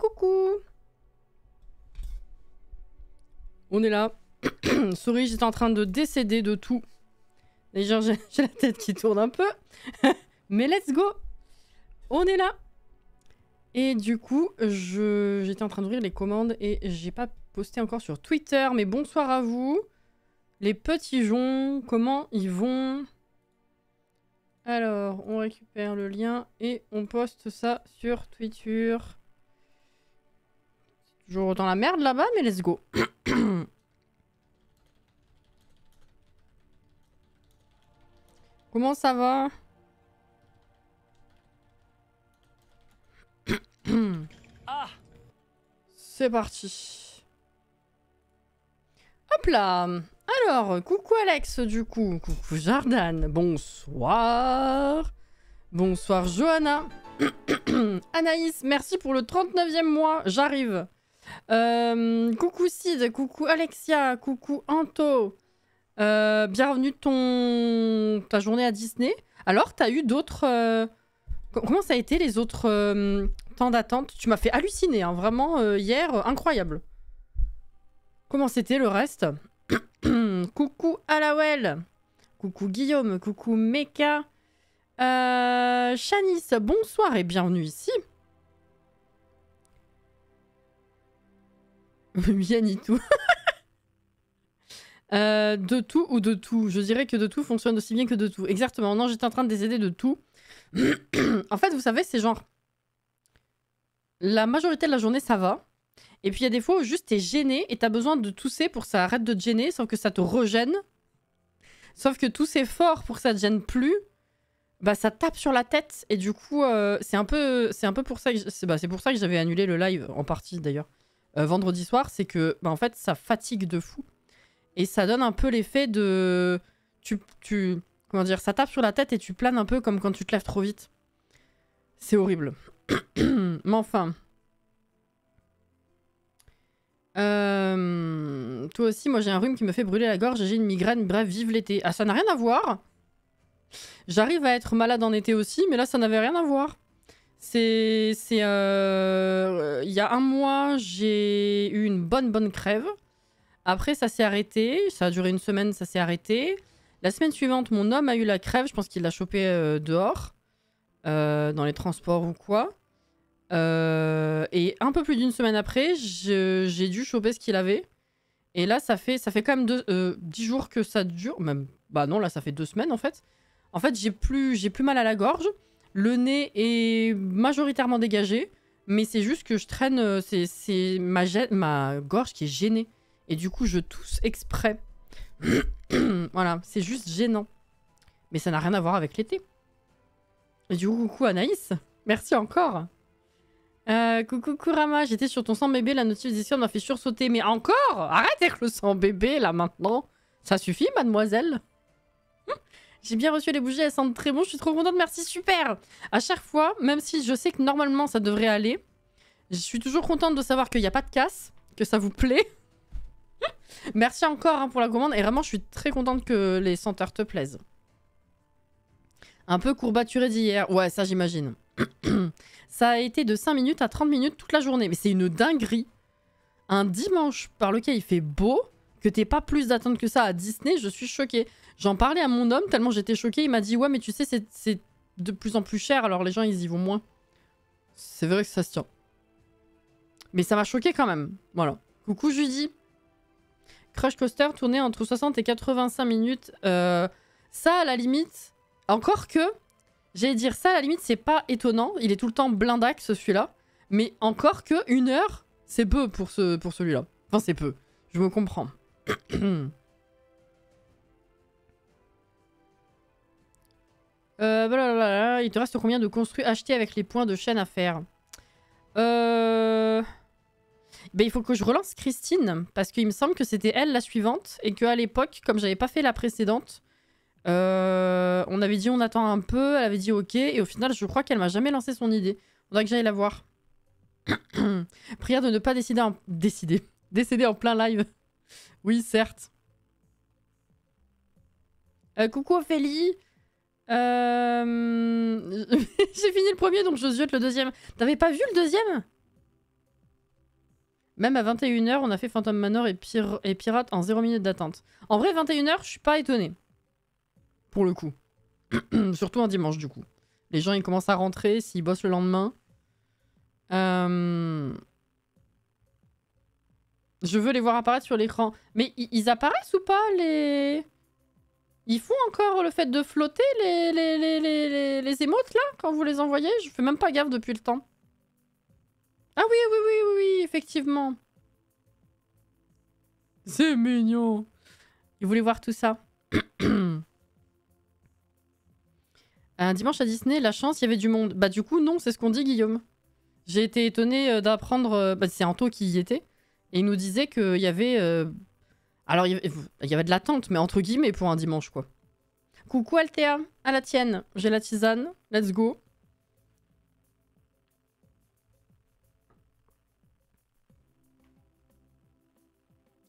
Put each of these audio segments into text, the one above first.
coucou. On est là. Sorry, j'étais en train de décéder de tout. Déjà, j'ai la tête qui tourne un peu. Mais let's go. On est là. Et du coup, j'étais en train d'ouvrir les commandes et j'ai pas posté encore sur Twitter. Mais bonsoir à vous. Les petits joncs, comment ils vont? Alors, on récupère le lien et on poste ça sur Twitter. Toujours dans la merde là-bas, mais let's go. Comment ça va? C'est parti. Hop là. Alors, coucou Alex du coup. Coucou Jordan. Bonsoir. Bonsoir Johanna. Anaïs, merci pour le 39e mois. J'arrive. Coucou Sid. Coucou Alexia. Coucou Anto. Bienvenue ta journée à Disney. Alors, t'as eu d'autres... Comment ça a été les autres temps d'attente? Tu m'as fait halluciner, hein, vraiment, hier, incroyable. Comment c'était le reste? Coucou Alawel. Coucou Guillaume. Coucou Meka. Shanice, bonsoir et bienvenue ici. Bien et tout. De tout ou de tout? Je dirais que de tout fonctionne aussi bien que de tout. Exactement. Non, j'étais en train de décider de tout. En fait, vous savez, c'est genre... La majorité de la journée, ça va. Et puis, il y a des fois où juste t'es gêné et t'as besoin de tousser pour que ça arrête de te gêner, sauf que ça te regêne. Sauf que tousser fort pour que ça te gêne plus, bah ça tape sur la tête. Et du coup, c'est un peu pour ça que... C'est pour ça que j'avais annulé le live, en partie d'ailleurs, vendredi soir. C'est que, bah, en fait, ça fatigue de fou. Et ça donne un peu l'effet de... Comment dire? Ça tape sur la tête et tu planes un peu comme quand tu te lèves trop vite. C'est horrible. Mais enfin... Toi aussi, moi j'ai un rhume qui me fait brûler la gorge et j'ai une migraine. Bref, vive l'été. Ah, ça n'a rien à voir. J'arrive à être malade en été aussi, mais là, ça n'avait rien à voir. Il y a un mois, j'ai eu une bonne crève. Après, ça s'est arrêté. Ça a duré une semaine, ça s'est arrêté. La semaine suivante, mon homme a eu la crève. Je pense qu'il l'a chopé dehors, dans les transports ou quoi. Et un peu plus d'une semaine après, j'ai dû choper ce qu'il avait. Et là, ça fait quand même 10 jours que ça dure. Même, bah non, là, ça fait 2 semaines en fait. En fait, j'ai plus mal à la gorge. Le nez est majoritairement dégagé. Mais c'est juste que je traîne... C'est ma gorge qui est gênée. Et du coup, je tousse exprès. Voilà, c'est juste gênant. Mais ça n'a rien à voir avec l'été. Et du coup, coucou Anaïs. Merci encore. Coucou Kurama, j'étais sur ton sang bébé, la notification m'a fait sursauter. Mais encore? Arrête avec le sang bébé là maintenant. Ça suffit, mademoiselle. J'ai bien reçu les bougies, elles sentent très bon, je suis trop contente, merci, super. À chaque fois, même si je sais que normalement ça devrait aller, je suis toujours contente de savoir qu'il n'y a pas de casse, que ça vous plaît. Merci encore, hein, pour la commande et vraiment je suis très contente que les senteurs te plaisent. Un peu courbaturé d'hier, ouais ça j'imagine. Ça a été de 5 minutes à 30 minutes toute la journée. Mais c'est une dinguerie. Un dimanche par lequel il fait beau, que t'aies pas plus d'attente que ça à Disney, je suis choquée. J'en parlais à mon homme tellement j'étais choquée. Il m'a dit, ouais, mais tu sais, c'est de plus en plus cher, alors les gens, ils y vont moins. C'est vrai que ça se tient. Mais ça m'a choquée quand même. Voilà. Coucou Judy. Crush Coaster tourné entre 60 et 85 minutes. Ça, à la limite, encore que... J'allais dire ça, à la limite, c'est pas étonnant. Il est tout le temps blindax, celui-là. Mais encore que 1 heure, c'est peu pour celui-là. Enfin, c'est peu. Je me comprends. Blablabla. Il te reste combien de construits achetés avec les points de chaîne à faire? Ben, il faut que je relance Christine. Parce qu'il me semble que c'était elle la suivante. Et qu'à l'époque, comme j'avais pas fait la précédente... on avait dit on attend un peu, elle avait dit ok, et au final je crois qu'elle m'a jamais lancé son idée. Faudrait que j'aille la voir. Prière de ne pas décéder en plein live. Oui, certes. Coucou Ophélie. J'ai fini le premier donc je ziote le deuxième. T'avais pas vu le deuxième? Même à 21h, on a fait Phantom Manor et Pirate en 0 minutes d'attente. En vrai, 21h, je suis pas étonnée. Pour le coup. Surtout un dimanche, du coup. Les gens, ils commencent à rentrer s'ils bossent le lendemain. Je veux les voir apparaître sur l'écran. Mais ils apparaissent ou pas, les... Ils font encore le fait de flotter, les émotes, là, quand vous les envoyez? Je fais même pas gaffe depuis le temps. Ah oui, oui, oui, oui, oui, effectivement. C'est mignon. Ils voulaient voir tout ça. Un dimanche à Disney, la chance, il y avait du monde. Bah du coup, non, c'est ce qu'on dit, Guillaume. J'ai été étonnée d'apprendre... Bah, c'est Anto qui y était. Et il nous disait qu'il y avait... Alors, il y avait de l'attente, mais entre guillemets, pour un dimanche, quoi. Coucou Althea, à la tienne. J'ai la tisane, let's go.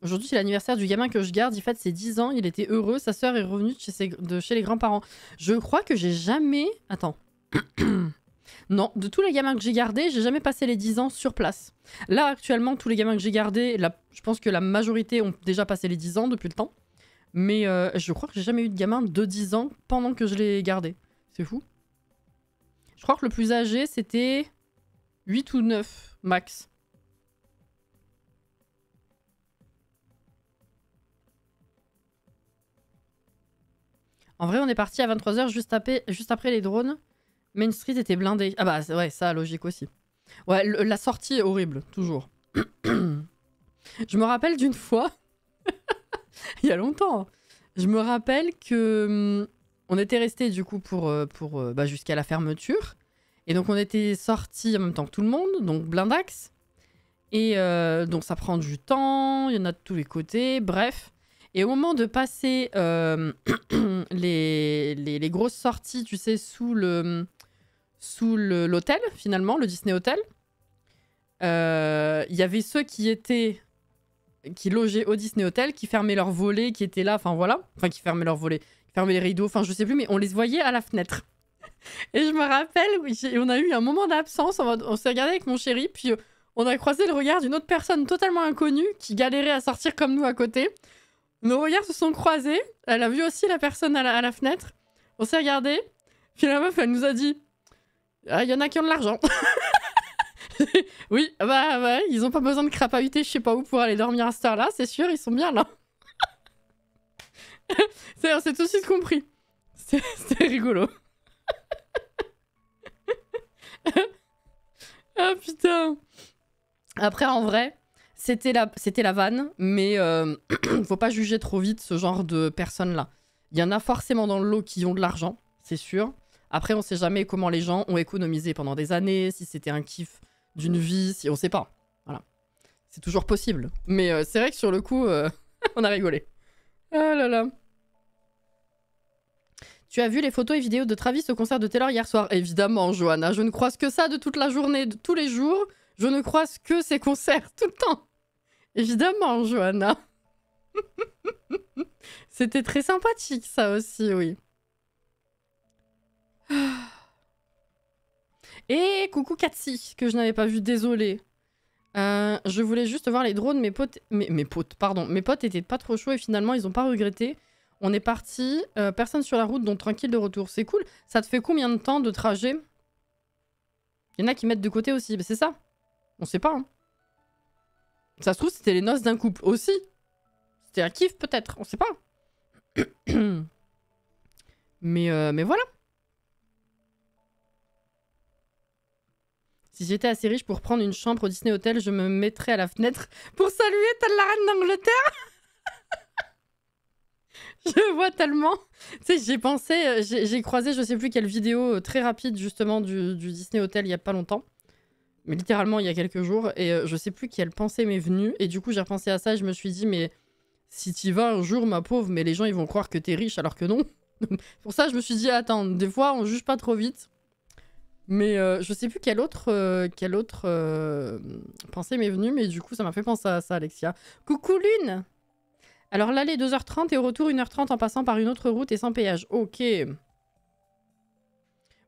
Aujourd'hui, c'est l'anniversaire du gamin que je garde. Il fête ses 10 ans. Il était heureux. Sa sœur est revenue de chez les grands-parents. Je crois que j'ai jamais... Attends. Non, de tous les gamins que j'ai gardés, j'ai jamais passé les 10 ans sur place. Là, actuellement, tous les gamins que j'ai gardés, je pense que la majorité ont déjà passé les 10 ans depuis le temps. Mais je crois que j'ai jamais eu de gamin de 10 ans pendant que je l'ai gardé. C'est fou. Je crois que le plus âgé, c'était 8 ou 9 max. En vrai, on est parti à 23h juste après les drones. Main Street était blindée. Ah bah ouais, ça, logique aussi. Ouais, la sortie est horrible, toujours. Je me rappelle d'une fois, il y a longtemps, je me rappelle que on était resté du coup pour jusqu'à la fermeture. Et donc on était sortis en même temps que tout le monde, donc blindax. Et donc ça prend du temps, il y en a de tous les côtés, bref. Et au moment de passer les grosses sorties, tu sais, sous l'hôtel, finalement, le Disney Hotel, il y avait ceux qui logeaient au Disney Hotel, qui fermaient leurs volets, qui étaient là, enfin voilà. Enfin, qui fermaient leurs volets, qui fermaient les rideaux, enfin je sais plus, mais on les voyait à la fenêtre. Et je me rappelle, oui, on a eu un moment d'absence, on s'est regardé avec mon chéri, puis on a croisé le regard d'une autre personne totalement inconnue qui galérait à sortir comme nous à côté. Nos regards se sont croisés. Elle a vu aussi la personne à la fenêtre. On s'est regardé. Puis la meuf, elle nous a dit ah, y en a qui ont de l'argent. Oui, bah ouais, ils ont pas besoin de crapahuter je sais pas où pour aller dormir à cette heure-là, c'est sûr, ils sont bien là. C'est tout de suite compris. C'était rigolo. Ah putain. Après, en vrai, c'était la vanne, mais faut pas juger trop vite ce genre de personnes-là. Il y en a forcément dans le lot qui ont de l'argent, c'est sûr. Après, on sait jamais comment les gens ont économisé pendant des années, si c'était un kiff d'une vie, si on sait pas. Voilà. C'est toujours possible. Mais c'est vrai que sur le coup, on a rigolé. Ah là là. Tu as vu les photos et vidéos de Travis au concert de Taylor hier soir? Évidemment, Johanna. Je ne croise que ça de toute la journée, de tous les jours. Je ne croise que ces concerts tout le temps. Évidemment, Johanna. C'était très sympathique, ça aussi, oui. Et coucou Katsi, que je n'avais pas vu, désolé. Je voulais juste voir les drones, mes potes étaient pas trop chauds et finalement ils ont pas regretté. On est parti, personne sur la route, donc tranquille de retour. C'est cool. Ça te fait combien de temps de trajet? Il y en a qui mettent de côté aussi, mais c'est ça. On sait pas, hein. Ça se trouve, c'était les noces d'un couple aussi. C'était un kiff peut-être, on sait pas. mais voilà. Si j'étais assez riche pour prendre une chambre au Disney Hotel, je me mettrais à la fenêtre pour saluer telle la reine d'Angleterre. Je vois tellement. Tu sais, j'ai pensé, j'ai croisé je sais plus quelle vidéo très rapide justement du Disney Hotel il y a pas longtemps. Mais littéralement il y a quelques jours. Et je sais plus quelle pensée m'est venue. Et du coup j'ai repensé à ça et je me suis dit mais si t'y vas un jour ma pauvre, mais les gens ils vont croire que t'es riche alors que non. Pour ça je me suis dit attends, des fois on juge pas trop vite. Mais je sais plus quelle autre pensée m'est venue, mais du coup ça m'a fait penser à ça, Alexia. Coucou Lune. Alors l'aller 2h30 et au retour 1h30 en passant par une autre route et sans péage. Ok.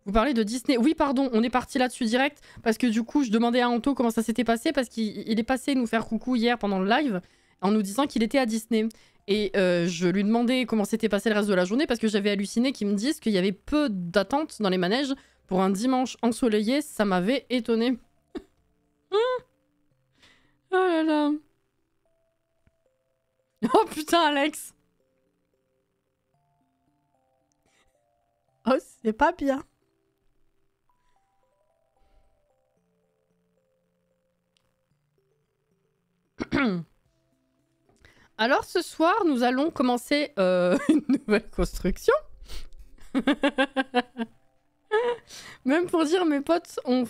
Vous parlez de Disney. Oui, pardon, on est parti là-dessus direct. Parce que du coup, je demandais à Anto comment ça s'était passé. Parce qu'il est passé nous faire coucou hier pendant le live. En nous disant qu'il était à Disney. Et je lui demandais comment s'était passé le reste de la journée. Parce que j'avais halluciné qu'ils me disent qu'il y avait peu d'attente dans les manèges. Pour un dimanche ensoleillé, ça m'avait étonné. Oh là là. Oh putain, Alex. Oh, c'est pas bien. Alors ce soir, nous allons commencer une nouvelle construction. Même pour dire, mes potes, on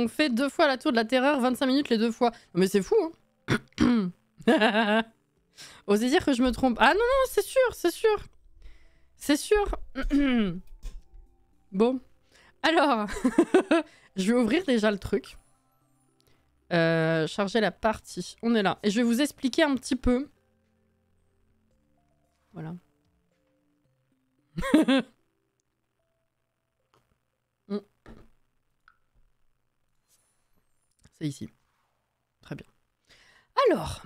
fait 2 fois la tour de la terreur, 25 minutes les 2 fois. Mais c'est fou, hein. Osez dire que je me trompe. Ah non, non, c'est sûr, c'est sûr. C'est sûr. Bon. Alors, je vais ouvrir déjà le truc. Charger la partie. On est là. Et je vais vous expliquer un petit peu. Voilà. C'est ici. Très bien. Alors,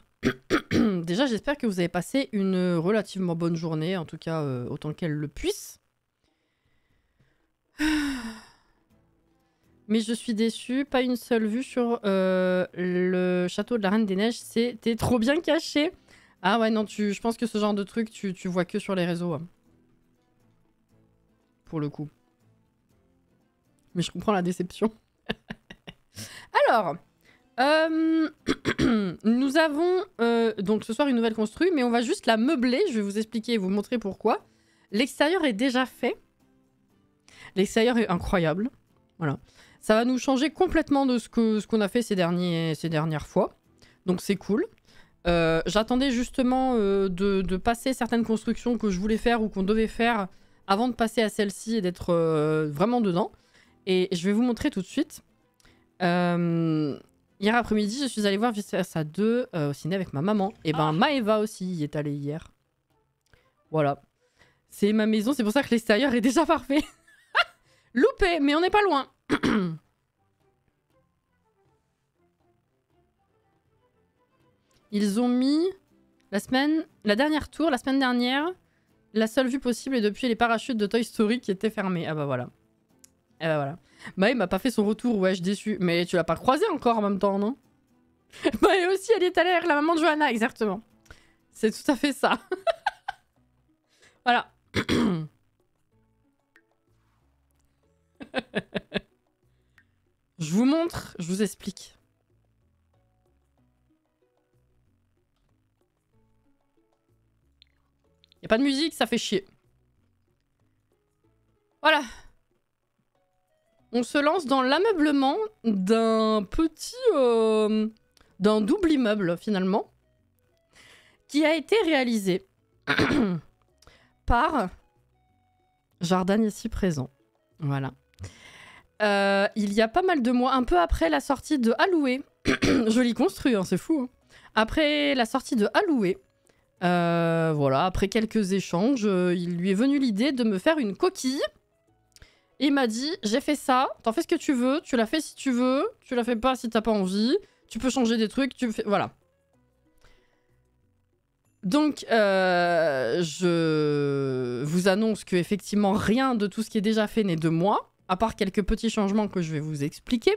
déjà, j'espère que vous avez passé une relativement bonne journée, en tout cas autant qu'elle le puisse. Mais je suis déçue, pas une seule vue sur le château de la Reine des Neiges, c'était trop bien caché. Ah ouais, non, je pense que ce genre de truc, tu vois que sur les réseaux. Hein. Pour le coup. Mais je comprends la déception. Alors, nous avons donc ce soir une nouvelle construite, mais on va juste la meubler. Je vais vous expliquer et vous montrer pourquoi. L'extérieur est déjà fait. L'extérieur est incroyable. Voilà. Ça va nous changer complètement de ce qu'on a fait ces dernières fois. Donc c'est cool. J'attendais justement de passer certaines constructions que je voulais faire ou qu'on devait faire avant de passer à celle-ci et d'être vraiment dedans. Et je vais vous montrer tout de suite. Hier après-midi, je suis allée voir Vice Versa 2 au ciné avec ma maman. Et ben Maëva aussi y est allée hier. Voilà. C'est ma maison, c'est pour ça que l'extérieur est déjà parfait. Loupé, mais on n'est pas loin. Ils ont mis la dernière tour, la semaine dernière, la seule vue possible est depuis les parachutes de Toy Story qui étaient fermés. Ah bah voilà. Ah bah voilà. Maë m'a pas fait son retour, ouais, je suis déçue. Mais tu l'as pas croisé encore en même temps, non? Maë aussi, elle est allée avec la maman de Johanna, exactement. C'est tout à fait ça. Voilà. Je vous montre, je vous explique. Y a pas de musique, ça fait chier. Voilà. On se lance dans l'ameublement d'un petit... d'un double immeuble, finalement. Qui a été réalisé par Jordan ici présent. Voilà. Il y a pas mal de mois, un peu après la sortie de Alloué. Joli construit, hein, c'est fou. Hein. Après la sortie de Alloué, voilà, après quelques échanges, il lui est venu l'idée de me faire une coquille. Il m'a dit, j'ai fait ça, t'en fais ce que tu veux, tu la fais si tu veux, tu la fais pas si t'as pas envie, tu peux changer des trucs, tu fais... Voilà. Donc, je vous annonce que effectivement rien de tout ce qui est déjà fait n'est de moi, à part quelques petits changements que je vais vous expliquer.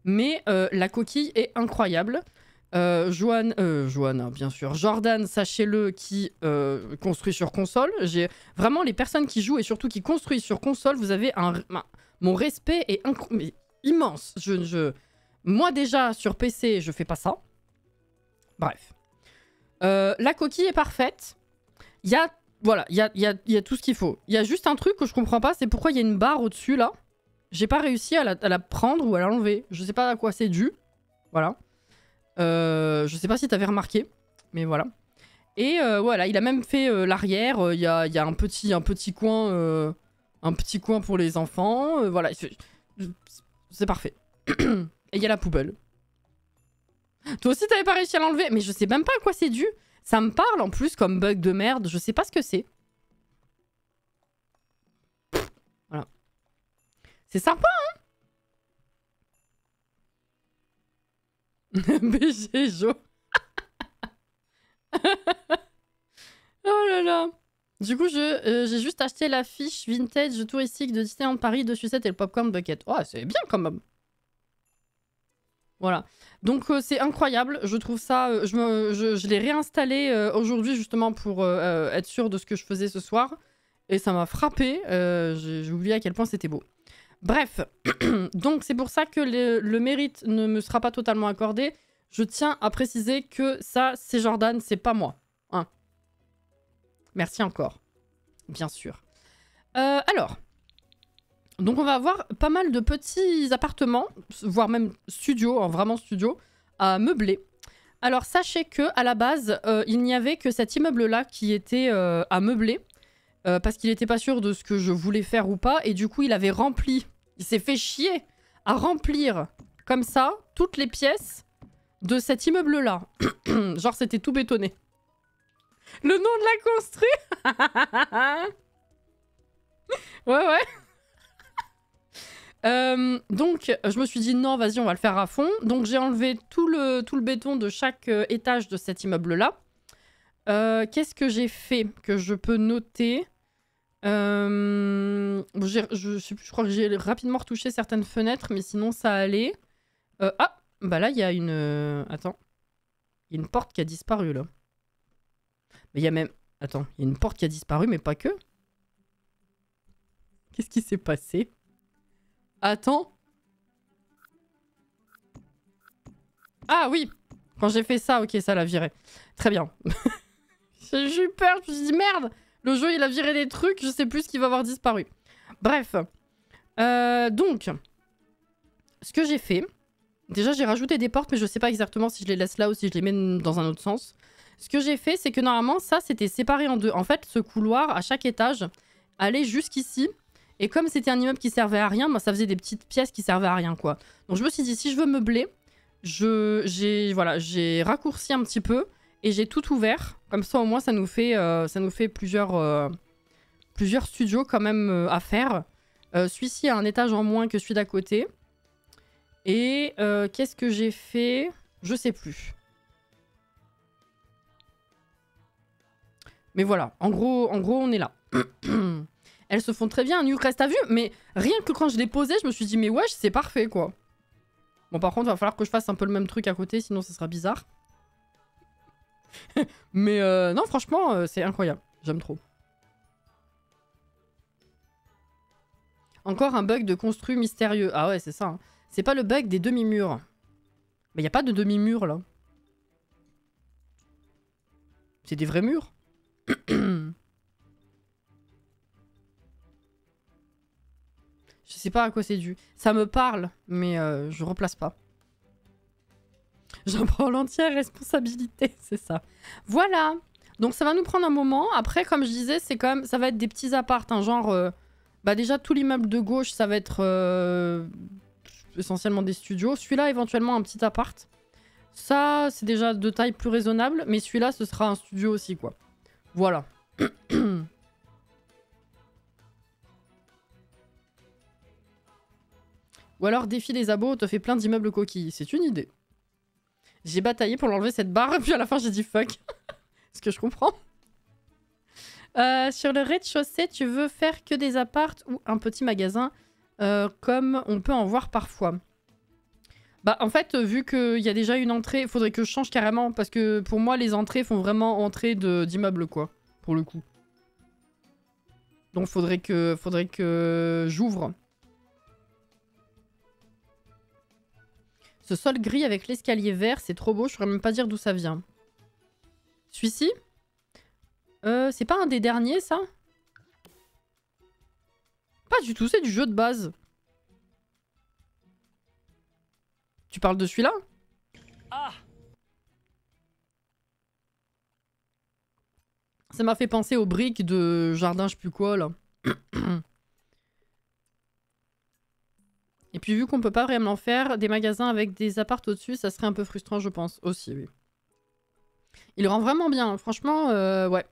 Mais la coquille est incroyable. Johanna, bien sûr. Jordan, sachez-le, qui construit sur console. J'ai vraiment les personnes qui jouent et surtout qui construisent sur console. Vous avez mon respect est immense. Moi déjà sur PC, je fais pas ça. Bref, la coquille est parfaite. Il y a voilà, il y a tout ce qu'il faut. Il y a juste un truc que je comprends pas, c'est pourquoi il y a une barre au-dessus là. J'ai pas réussi à la prendre ou à l'enlever. Je sais pas à quoi c'est dû. Voilà. Je sais pas si t'avais remarqué, mais voilà. Et voilà, il a même fait l'arrière. Il y a un petit coin pour les enfants. Voilà, c'est parfait. Et il y a la poubelle. Toi aussi, t'avais pas réussi à l'enlever, mais je sais même pas à quoi c'est dû. Ça me parle en plus comme bug de merde. Je sais pas ce que c'est. Voilà. C'est sympa, hein. BG Jo. Oh là là. Du coup, j'ai juste acheté la fiche vintage touristique de Disneyland Paris de sucette et le popcorn bucket. Oh, c'est bien quand même. Voilà. Donc c'est incroyable. Je trouve ça... je l'ai réinstallé aujourd'hui justement pour être sûr de ce que je faisais ce soir. Et ça m'a frappé. J'ai oublié à quel point c'était beau. Bref. Donc c'est pour ça que le mérite ne me sera pas totalement accordé. Je tiens à préciser que ça, c'est Jordan, c'est pas moi. Hein. Merci encore. Bien sûr. Alors. Donc on va avoir pas mal de petits appartements, voire même studios, vraiment studios, à meubler. Alors sachez que à la base, il n'y avait que cet immeuble-là qui était à meubler, parce qu'il n'était pas sûr de ce que je voulais faire ou pas, et du coup il avait rempli, il s'est fait chier à remplir comme ça toutes les pièces de cet immeuble-là. Genre c'était tout bétonné. Le nom de la construit. Ouais, ouais. Donc, je me suis dit non, vas-y, on va le faire à fond. Donc, j'ai enlevé tout le béton de chaque étage de cet immeuble-là. Qu'est-ce que j'ai fait que je peux noter je sais plus, je crois que j'ai rapidement retouché certaines fenêtres, mais sinon, ça allait. Ah, bah là, il y a une... Attends. Il y a une porte qui a disparu, là. Mais il y a même... Attends, il y a une porte qui a disparu, mais pas que. Qu'est-ce qui s'est passé? Attends. Ah oui. Quand j'ai fait ça, ok, ça l'a viré. Très bien. J'ai eu peur, je me suis dit merde. Le jeu, il a viré des trucs, je sais plus ce qui va avoir disparu. Bref. Donc, ce que j'ai fait... Déjà, j'ai rajouté des portes, mais je sais pas exactement si je les laisse là ou si je les mets dans un autre sens. Ce que j'ai fait, c'est que normalement, ça, c'était séparé en deux. En fait, ce couloir, à chaque étage, allait jusqu'ici. Et comme c'était un immeuble qui servait à rien, bah, ça faisait des petites pièces qui servaient à rien, quoi. Donc je me suis dit, si je veux meubler, j'ai raccourci un petit peu et j'ai tout ouvert. Comme ça, au moins, ça nous fait plusieurs studios quand même à faire. Celui-ci a un étage en moins que celui d'à côté. Et qu'est-ce que j'ai fait? Je sais plus. Mais voilà, en gros on est là. Elles se font très bien à Newcrest, t'as vu? Mais rien que quand je l'ai posé, je me suis dit, mais wesh, c'est parfait, quoi. Bon, par contre, il va falloir que je fasse un peu le même truc à côté, sinon ça sera bizarre. Mais non, franchement, c'est incroyable. J'aime trop. Encore un bug de construit mystérieux. Ah ouais, c'est ça. Hein. C'est pas le bug des demi-murs. Mais il n'y a pas de demi-murs, là. C'est des vrais murs. Je sais pas à quoi c'est dû. Ça me parle, mais je replace pas. J'en prends l'entière responsabilité, c'est ça. Voilà. Donc ça va nous prendre un moment. Après, comme je disais, c'est quand même, ça va être des petits apparts, hein, genre, bah déjà tout l'immeuble de gauche, ça va être essentiellement des studios. Celui-là, éventuellement un petit appart. Ça, c'est déjà de taille plus raisonnable, mais celui-là, ce sera un studio aussi, quoi. Voilà. Ou alors défi des abos, te fait plein d'immeubles coquilles. C'est une idée. J'ai bataillé pour l'enlever cette barre, puis à la fin j'ai dit fuck. Ce que je comprends. Sur le rez-de-chaussée, tu veux faire que des apparts ou un petit magasin comme on peut en voir parfois? Bah en fait, vu qu'il y a déjà une entrée, il faudrait que je change carrément, parce que pour moi, les entrées font vraiment entrée d'immeubles, quoi, pour le coup. Donc faudrait que j'ouvre. Ce sol gris avec l'escalier vert, c'est trop beau, je saurais même pas dire d'où ça vient. Celui-ci? C'est pas un des derniers, ça? Pas du tout, c'est du jeu de base. Tu parles de celui-là? Ah! Ça m'a fait penser aux briques de jardin je sais plus quoi, là. Et puis vu qu'on peut pas vraiment faire des magasins avec des apparts au-dessus, ça serait un peu frustrant, je pense, aussi, oui. Il rend vraiment bien, franchement, ouais.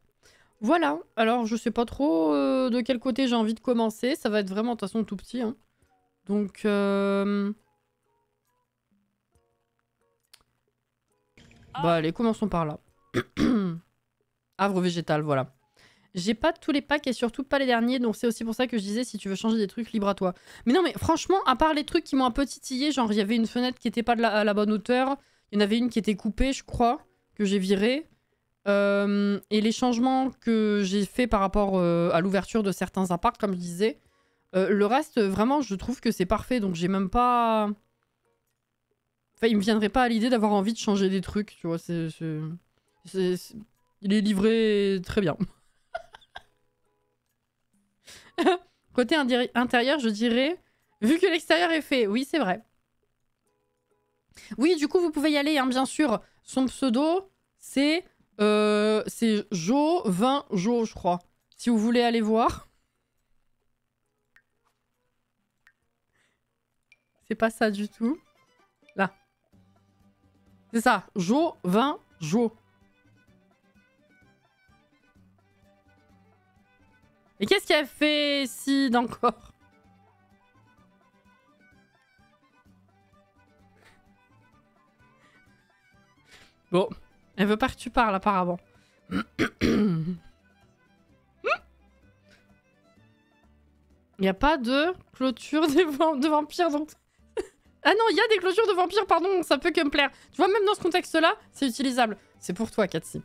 Voilà, alors je sais pas trop de quel côté j'ai envie de commencer, ça va être vraiment de toute façon tout petit, hein. Donc... Bah allez, commençons par là. Havre végétal, voilà. J'ai pas tous les packs et surtout pas les derniers, donc c'est aussi pour ça que je disais si tu veux changer des trucs, libre à toi. Mais non mais franchement, à part les trucs qui m'ont un peu titillé, genre il y avait une fenêtre qui était pas à la bonne hauteur, il y en avait une qui était coupée je crois, que j'ai virée. Et les changements que j'ai fait par rapport à l'ouverture de certains apparts, comme je disais, le reste vraiment je trouve que c'est parfait, donc j'ai même pas... Enfin il me viendrait pas à l'idée d'avoir envie de changer des trucs, tu vois, il est livré très bien. Côté intérieur, je dirais... Vu que l'extérieur est fait, oui, c'est vrai. Oui, du coup, vous pouvez y aller, hein, bien sûr. Son pseudo, c'est Jo, 20 Jo, je crois. Si vous voulez aller voir. C'est pas ça du tout. Là. C'est ça. Jo, 20 Jo. Et qu'est-ce qu'elle fait, Sid, encore? Bon, elle veut pas que tu parles, apparemment. Il n'y a pas de clôture de vampires, donc... Ah non, il y a des clôtures de vampires, pardon, ça peut que me plaire. Tu vois, même dans ce contexte-là, c'est utilisable. C'est pour toi, Katsi.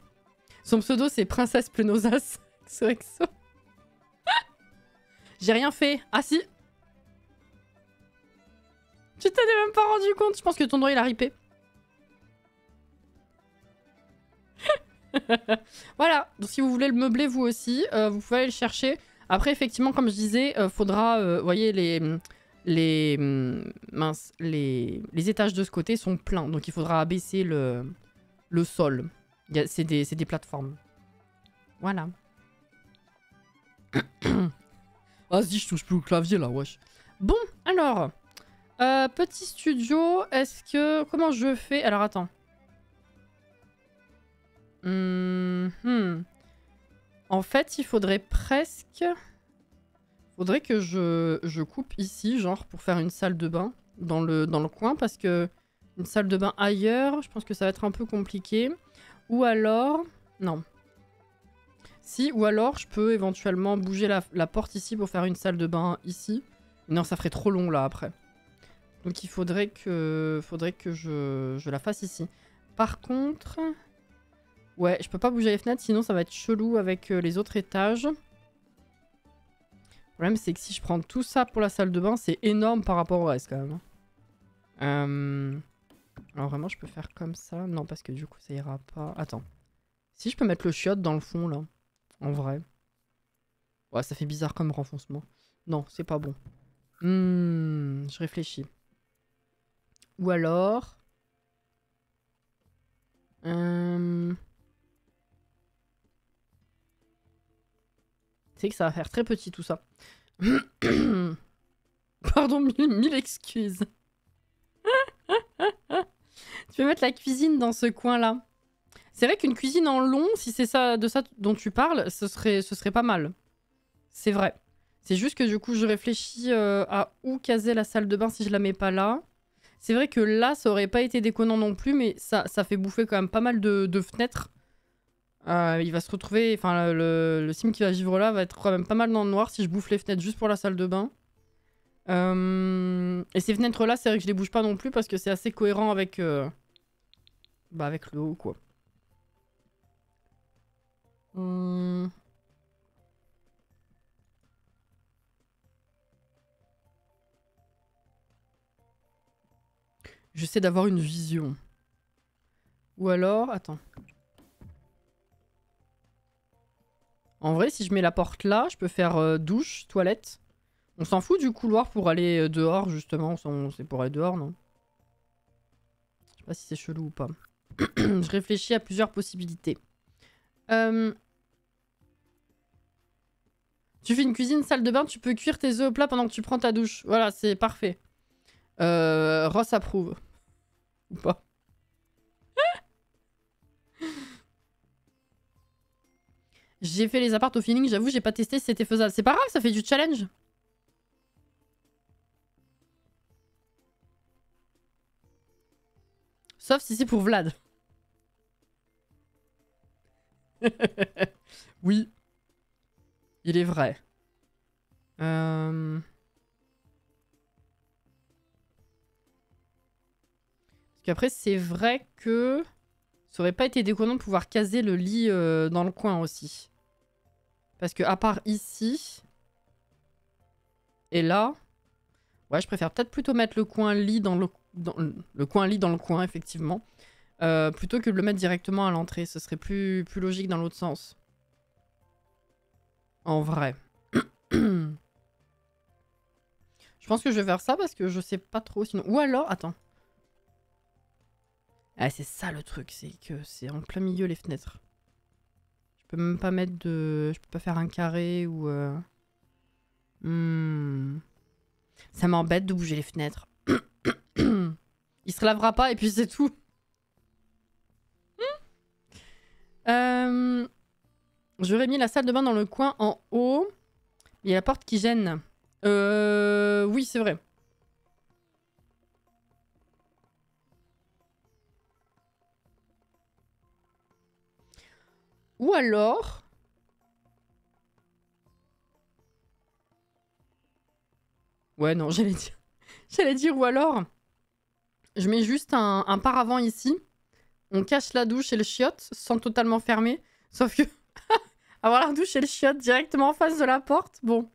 Son pseudo, c'est Princesse Plenosas. XOXO. J'ai rien fait. Ah si. Tu t'en es même pas rendu compte. Je pense que ton doigt, il a ripé. Voilà. Donc si vous voulez le meubler, vous aussi, vous pouvez aller le chercher. Après, effectivement, comme je disais, faudra... Vous voyez, les étages de ce côté sont pleins. Donc il faudra abaisser le sol. C'est des plateformes. Voilà. Vas-y, je touche plus au clavier là, wesh. Bon, alors. Petit studio, est-ce que... Comment je fais? Alors, attends. En fait, il faudrait presque... Faudrait que je coupe ici, genre, pour faire une salle de bain dans le coin, parce que une salle de bain ailleurs, je pense que ça va être un peu compliqué. Ou alors... Non. Si, ou alors je peux éventuellement bouger la porte ici pour faire une salle de bain ici. Non, ça ferait trop long là après. Donc il faudrait que je la fasse ici. Par contre... Ouais, je peux pas bouger les fenêtres, sinon ça va être chelou avec les autres étages. Le problème, c'est que si je prends tout ça pour la salle de bain, c'est énorme par rapport au reste quand même. Alors vraiment, je peux faire comme ça? Non, parce que du coup, ça ira pas. Attends. Si je peux mettre le chiotte dans le fond, là. En vrai. Ouais, ça fait bizarre comme renfoncement. Non, c'est pas bon. Je réfléchis. Ou alors... C'est que ça va faire très petit tout ça. Pardon, mille excuses. Tu peux mettre la cuisine dans ce coin-là. C'est vrai qu'une cuisine en long, si c'est ça, de ça dont tu parles, ce serait pas mal. C'est vrai. C'est juste que du coup, je réfléchis à où caser la salle de bain si je la mets pas là. C'est vrai que là, ça aurait pas été déconnant non plus, mais ça fait bouffer quand même pas mal de fenêtres. Il va se retrouver... Enfin, le sim qui va vivre là va être quand même pas mal dans le noir si je bouffe les fenêtres juste pour la salle de bain. Et ces fenêtres-là, c'est vrai que je les bouge pas non plus parce que c'est assez cohérent avec... Bah, avec le haut, quoi. J'essaie d'avoir une vision. Ou alors... Attends. En vrai, si je mets la porte là, je peux faire douche, toilette. On s'en fout du couloir pour aller dehors, justement. C'est pour aller dehors, non? Je sais pas si c'est chelou ou pas. Je réfléchis à plusieurs possibilités. Tu fais une cuisine, salle de bain, tu peux cuire tes œufs au plat pendant que tu prends ta douche. Voilà, c'est parfait. Ross approuve. Ou pas. J'ai fait les apparts au feeling, j'avoue, j'ai pas testé si c'était faisable. C'est pas grave, ça fait du challenge. Sauf si c'est pour Vlad. Oui. Il est vrai. Parce qu'après, c'est vrai que ça aurait pas été déconnant de pouvoir caser le lit dans le coin aussi. Parce que à part ici et là, ouais, je préfère peut-être plutôt mettre le coin lit dans le coin lit dans le coin, effectivement. Plutôt que de le mettre directement à l'entrée. Ce serait plus logique dans l'autre sens. En vrai. Je pense que je vais faire ça parce que je sais pas trop sinon. Ou alors, attends. Ah, c'est ça le truc, c'est que c'est en plein milieu les fenêtres. Je peux même pas mettre de... Je peux pas faire un carré ou... Ça m'embête de bouger les fenêtres. Il se lavera pas et puis c'est tout. J'aurais mis la salle de bain dans le coin en haut. Il y a la porte qui gêne. Oui, c'est vrai. Ou alors... Ouais, non, j'allais dire... J'allais dire ou alors... Je mets juste un paravent ici. On cache la douche et le chiotte sans totalement fermer. Sauf que... avoir la douche et le chiotte directement en face de la porte, bon.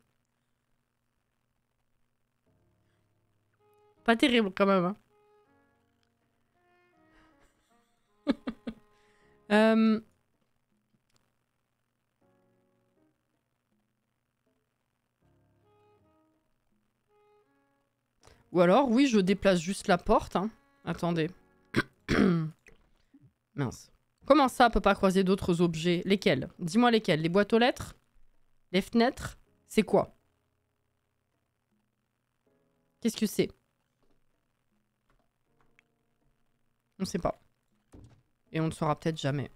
Pas terrible quand même. Hein. Ou alors, oui, je déplace juste la porte. Hein. Attendez. Mince. Comment ça peut pas croiser d'autres objets? Lesquels? Dis-moi lesquels. Les boîtes aux lettres? Les fenêtres? C'est quoi? Qu'est-ce que c'est? On sait pas. Et on ne saura peut-être jamais.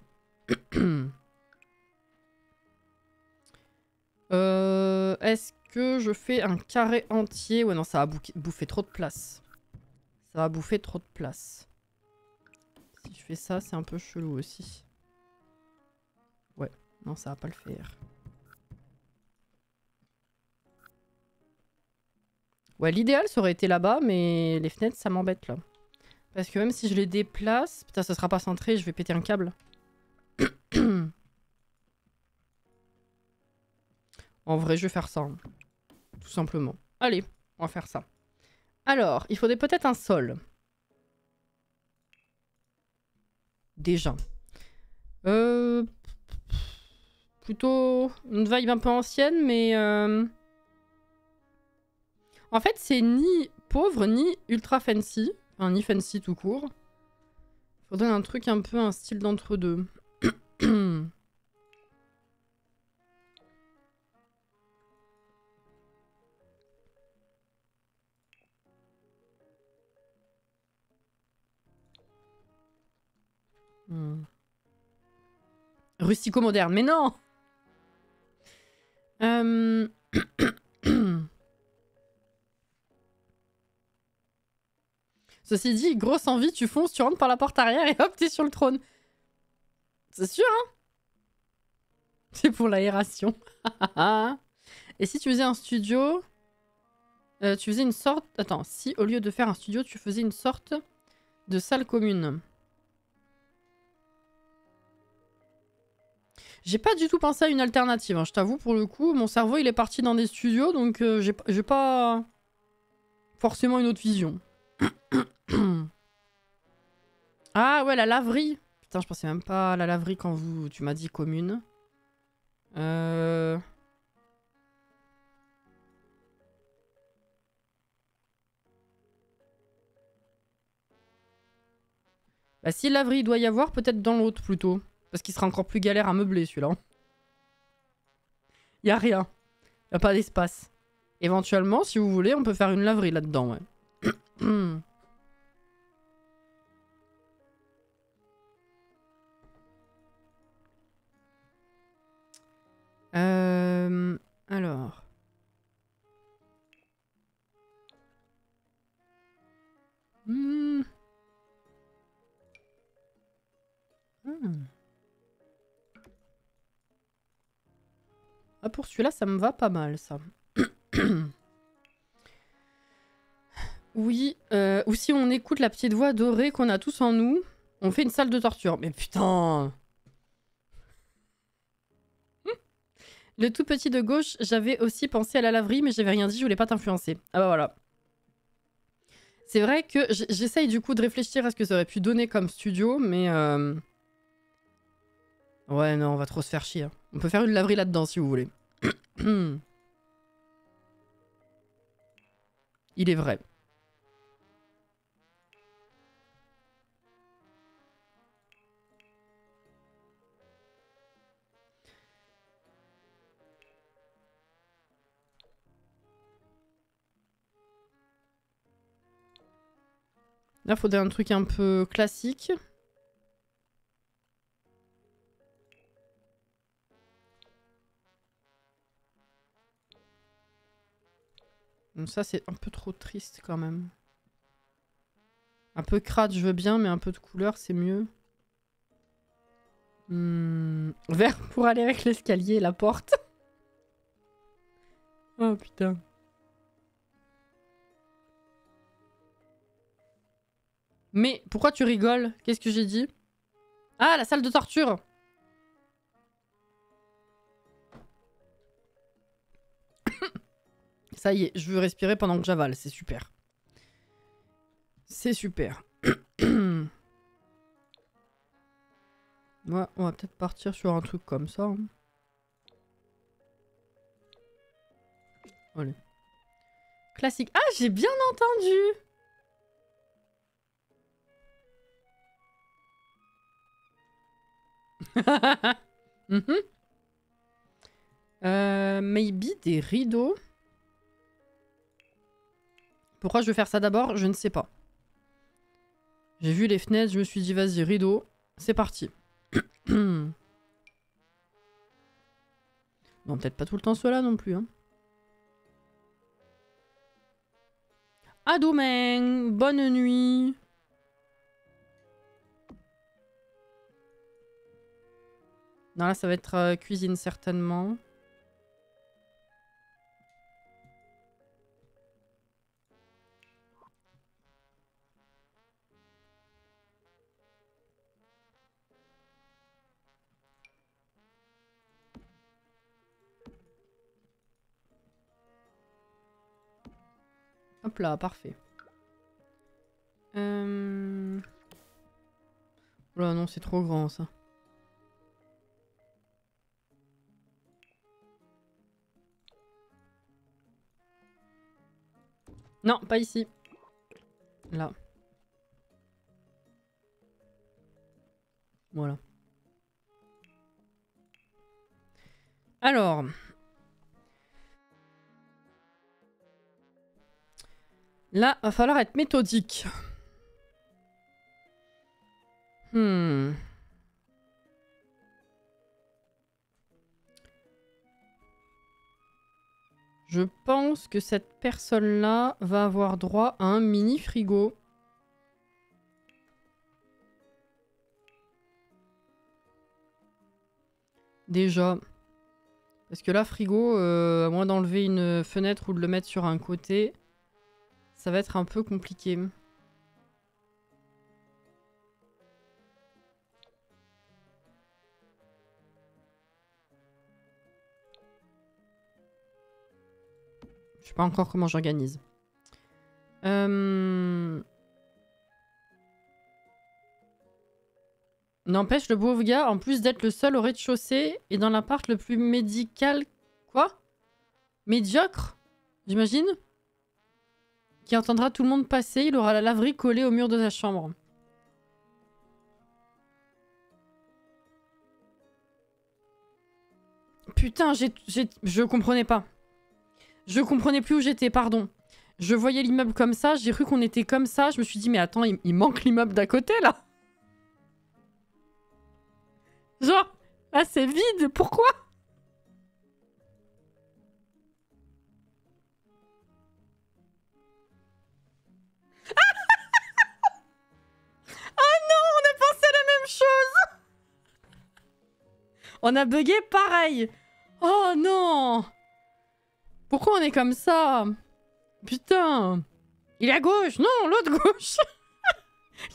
Est-ce que je fais un carré entier? Ouais, non, ça va bouffer trop de place. Ça va bouffer trop de place. Si je fais ça, c'est un peu chelou aussi. Ouais, non, ça va pas le faire. Ouais, l'idéal, ça aurait été là-bas, mais les fenêtres, ça m'embête, là. Parce que même si je les déplace... Putain, ça sera pas centré, je vais péter un câble. En vrai, je vais faire ça. Hein. Tout simplement. Allez, on va faire ça. Alors, il faudrait peut-être un sol. Déjà. Plutôt une vibe un peu ancienne, mais... En fait, c'est ni pauvre, ni ultra fancy. Enfin, ni fancy tout court. Faudrait un truc un peu un style d'entre-deux. Rustico-moderne, mais non. Ceci dit, grosse envie, tu fonces, tu rentres par la porte arrière et hop, t'es sur le trône. C'est sûr, hein? C'est pour l'aération. Et si tu faisais un studio... tu faisais une sorte... Attends, si au lieu de faire un studio, tu faisais une sorte de salle commune. J'ai pas du tout pensé à une alternative, hein. Je t'avoue, pour le coup, mon cerveau, il est parti dans des studios, donc j'ai pas forcément une autre vision. Ah ouais, la laverie. Putain, je pensais même pas à la laverie quand tu m'as dit commune. Bah, si laverie il doit y avoir, peut-être dans l'autre plutôt. Parce qu'il sera encore plus galère à meubler celui-là. Y a rien. Y a pas d'espace. Éventuellement, si vous voulez, on peut faire une laverie là-dedans, ouais. Alors... Ah, pour celui-là, ça me va pas mal, ça. Oui, ou si on écoute la petite voix dorée qu'on a tous en nous, on fait une salle de torture. Mais putain! Le tout petit de gauche, j'avais aussi pensé à la laverie, mais j'avais rien dit, je voulais pas t'influencer. Ah bah voilà. C'est vrai que j'essaye du coup de réfléchir à ce que ça aurait pu donner comme studio, mais... Ouais, non, on va trop se faire chier. Hein. On peut faire une laverie là-dedans, si vous voulez. Il est vrai. Là, il faudrait un truc un peu classique. Donc ça, c'est un peu trop triste quand même. Un peu crade, je veux bien, mais un peu de couleur, c'est mieux. Vert pour aller avec l'escalier et la porte. Oh putain. Mais pourquoi tu rigoles? Qu'est-ce que j'ai dit? Ah, la salle de torture! Ça y est, je veux respirer pendant que j'avale, c'est super. C'est super. Ouais, on va peut-être partir sur un truc comme ça. Hein. Allez. Classique. Ah, j'ai bien entendu! Maybe des rideaux. Pourquoi je veux faire ça d'abord? Je ne sais pas. J'ai vu les fenêtres, je me suis dit vas-y, rideau. C'est parti. Non, peut-être pas tout le temps cela non plus. Hein. À demain, bonne nuit. Non, là, ça va être cuisine certainement. Hop là, parfait. Oula, non, c'est trop grand ça. Non, pas ici. Là. Voilà. Alors. Là, va falloir être méthodique. Je pense que cette personne-là va avoir droit à un mini frigo. Déjà. Parce que là, frigo, à moins d'enlever une fenêtre ou de le mettre sur un côté, ça va être un peu compliqué. Je sais pas encore comment j'organise. N'empêche, le pauvre gars, en plus d'être le seul au rez-de-chaussée, et dans l'appart le plus médical... Quoi? Médiocre? J'imagine? Qui entendra tout le monde passer, il aura la laverie collée au mur de sa chambre. Putain, je comprenais pas. Je comprenais plus où j'étais, pardon. Je voyais l'immeuble comme ça, j'ai cru qu'on était comme ça, je me suis dit mais attends, il manque l'immeuble d'à côté là. Genre, ah c'est vide, pourquoi? Oh non, on a pensé à la même chose. On a bugué pareil. Oh Oh non! Pourquoi on est comme ça? Putain! Il est à gauche! Non, l'autre gauche!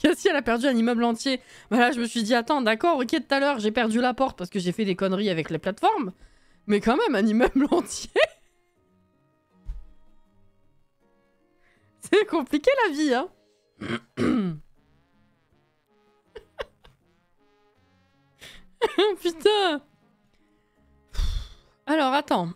Cassie, elle a perdu un immeuble entier. Bah là, je me suis dit, attends, d'accord, ok, tout à l'heure, j'ai perdu la porte parce que j'ai fait des conneries avec les plateformes. Mais quand même, un immeuble entier. C'est compliqué la vie, hein. Putain. Alors, attends.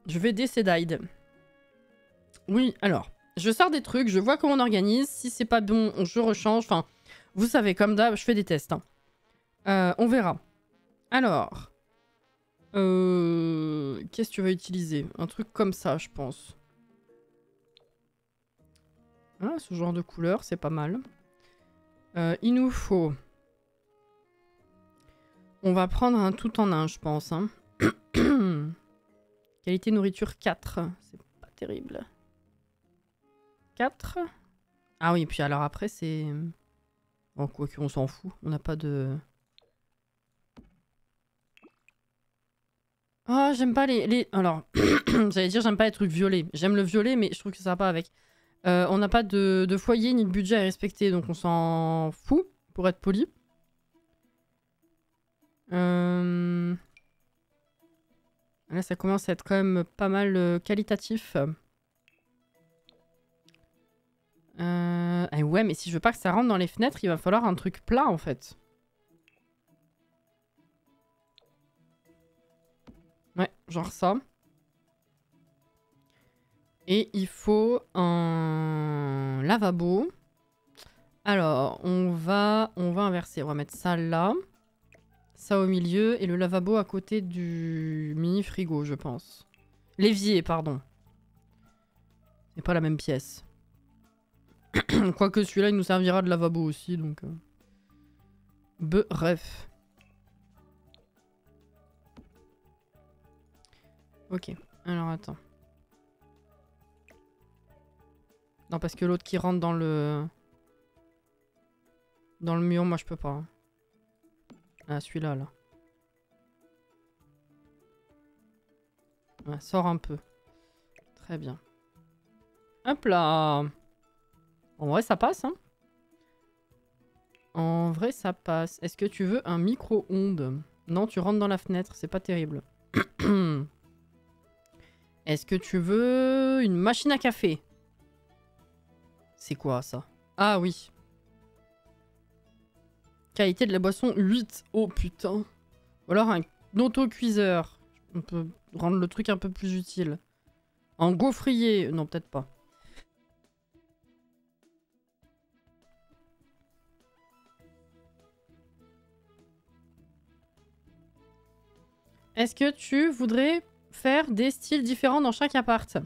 Je vais décédide. Oui, alors. Je sors des trucs, je vois comment on organise. Si c'est pas bon, je rechange. Enfin, vous savez, comme d'hab, je fais des tests. Hein. On verra. Alors. Qu'est-ce que tu vas utiliser? Un truc comme ça, je pense. Ah, ce genre de couleur, c'est pas mal. Il nous faut... On va prendre un tout en un, je pense. Hein. Qualité nourriture 4. C'est pas terrible. 4. Ah oui, puis alors après, c'est... Bon, quoi qu'on s'en fout. On n'a pas de... Oh, j'aime pas les... Alors, j'allais dire, j'aime pas les trucs violets. J'aime le violet, mais je trouve que ça va pas avec. On n'a pas de foyer ni de budget à respecter, donc on s'en fout, pour être poli. Là, ça commence à être quand même pas mal qualitatif. Ouais, mais si je veux pas que ça rentre dans les fenêtres, il va falloir un truc plat, en fait. Ouais, genre ça. Et il faut un lavabo. Alors, on va inverser. On va mettre ça là. Ça au milieu. Et le lavabo à côté du mini-frigo, je pense. L'évier, pardon. C'est pas la même pièce. Quoique celui-là, il nous servira de lavabo aussi, donc... Bref. Ok, alors attends. Non, parce que l'autre qui rentre dans le... Dans le mur, moi je peux pas. Ah, celui-là, là. Ouais, sors un peu. Très bien. Hop là. En vrai, ça passe, hein. En vrai, ça passe. Est-ce que tu veux un micro-ondes? Non, tu rentres dans la fenêtre, c'est pas terrible. Est-ce que tu veux une machine à café? C'est quoi, ça? Ah oui. Qualité de la boisson 8. Oh putain. Ou alors un autocuiseur. On peut rendre le truc un peu plus utile. Un gaufrier. Non, peut-être pas. Est-ce que tu voudrais faire des styles différents dans chaque appart?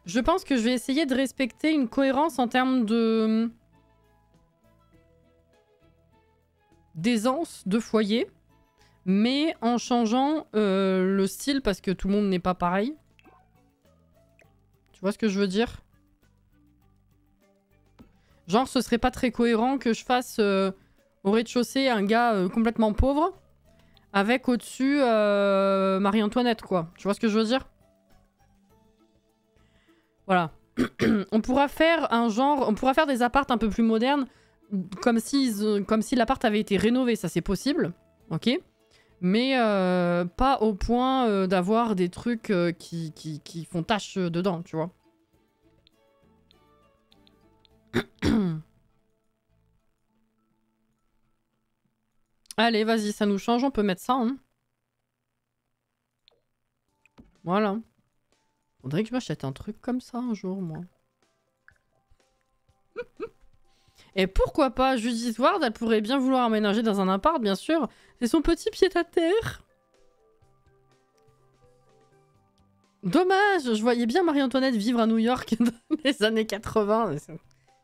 Je pense que je vais essayer de respecter une cohérence en termes de... d'aisance de foyer, mais en changeant le style parce que tout le monde n'est pas pareil. Tu vois ce que je veux dire? Genre, ce serait pas très cohérent que je fasse au rez-de-chaussée un gars complètement pauvre avec au-dessus Marie-Antoinette, quoi. Tu vois ce que je veux dire? Voilà. On pourra faire un genre... On pourra faire des apparts un peu plus modernes comme si l'appart avait été rénové, ça c'est possible, ok, mais pas au point d'avoir des trucs qui font tache dedans, tu vois. Allez, vas-y, ça nous change, on peut mettre ça, hein. Voilà. Faudrait que je m'achète un truc comme ça un jour, moi. Et pourquoi pas, Judith Ward, elle pourrait bien vouloir aménager dans un appart, bien sûr. C'est son petit pied-à-terre. Dommage, je voyais bien Marie-Antoinette vivre à New York dans les années 80.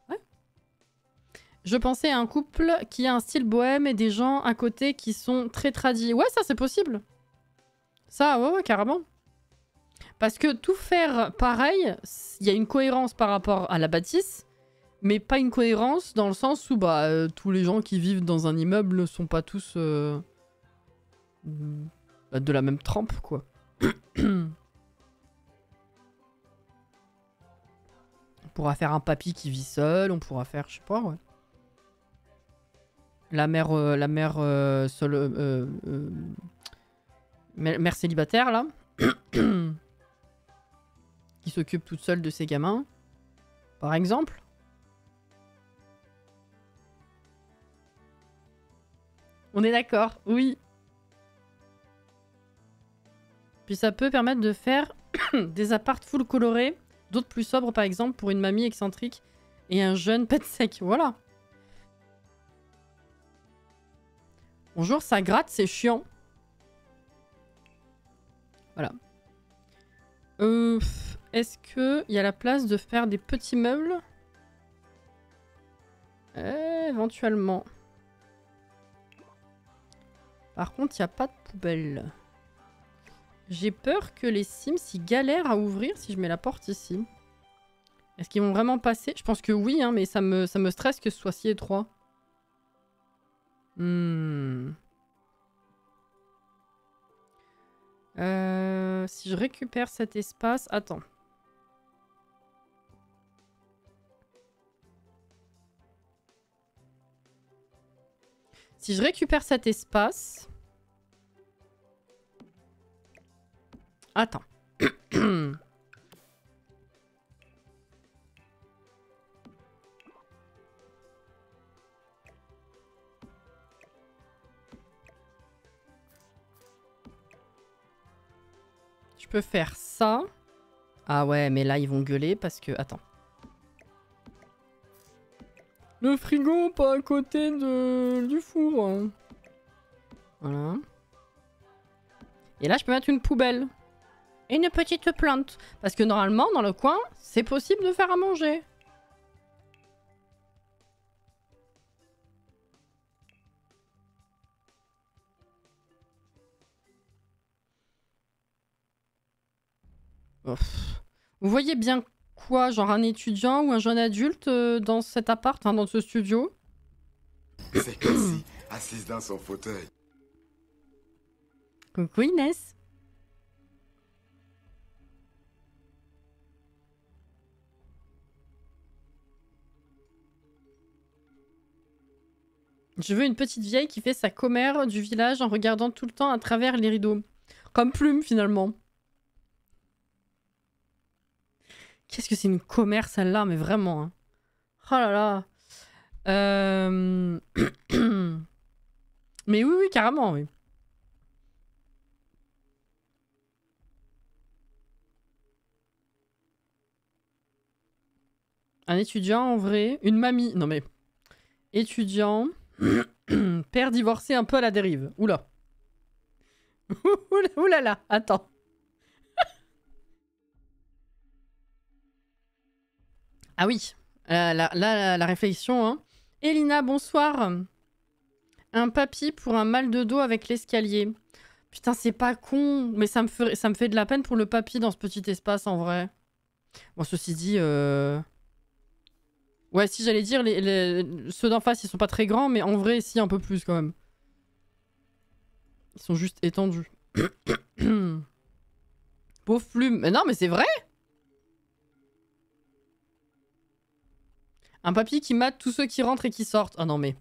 Ouais. Je pensais à un couple qui a un style bohème et des gens à côté qui sont très tradis. Ouais, ça c'est possible. Ça, ouais, carrément. Parce que tout faire pareil, il y a une cohérence par rapport à la bâtisse. Mais pas une cohérence dans le sens où bah, tous les gens qui vivent dans un immeuble ne sont pas tous de la même trempe, quoi. On pourra faire un papy qui vit seul, on pourra faire, je sais pas, ouais. La mère seule, mère célibataire, là. Qui s'occupe toute seule de ses gamins. Par exemple. On est d'accord, oui. Puis ça peut permettre de faire des apparts full colorés, d'autres plus sobres par exemple pour une mamie excentrique et un jeune pet sec. Voilà. Bonjour, ça gratte, c'est chiant. Voilà. Est-ce qu'il y a la place de faire des petits meubles? Éventuellement. Par contre, il n'y a pas de poubelle. J'ai peur que les Sims ils galèrent à ouvrir si je mets la porte ici. Est-ce qu'ils vont vraiment passer? Je pense que oui, hein, mais ça me stresse que ce soit si étroit. Si je récupère cet espace... Attends. Si je récupère cet espace... Attends. Je peux faire ça. Ah ouais, mais là, ils vont gueuler parce que... Attends. Le frigo, pas à côté du four. Voilà. Et là, je peux mettre une poubelle. Et une petite plante. Parce que normalement, dans le coin, c'est possible de faire à manger. Vous voyez bien quoi? Genre un étudiant ou un jeune adulte dans cet appart, hein, dans ce studio? C'est Cassie, assise dans son fauteuil. Coucou Inès. Je veux une petite vieille qui fait sa commère du village en regardant tout le temps à travers les rideaux. Comme Plume, finalement. Qu'est-ce que c'est une commère, celle-là? Mais vraiment. Hein. Oh là là. Mais oui, oui, carrément, oui. Un étudiant, en vrai. Une mamie. Non, mais... Étudiant... Père divorcé un peu à la dérive. Oula. Oula là, attends. Ah oui, la réflexion. Hein. Elina, bonsoir. Un papy pour un mal de dos avec l'escalier. Putain, c'est pas con. Mais ça me fait de la peine pour le papy dans ce petit espace, en vrai. Bon, ceci dit... Ouais, si j'allais dire, ceux d'en face, ils sont pas très grands, mais en vrai, si, un peu plus, quand même. Ils sont juste étendus. Pauvre Plume. Mais non, mais c'est vrai! Un papy qui mate tous ceux qui rentrent et qui sortent. Ah non, mais...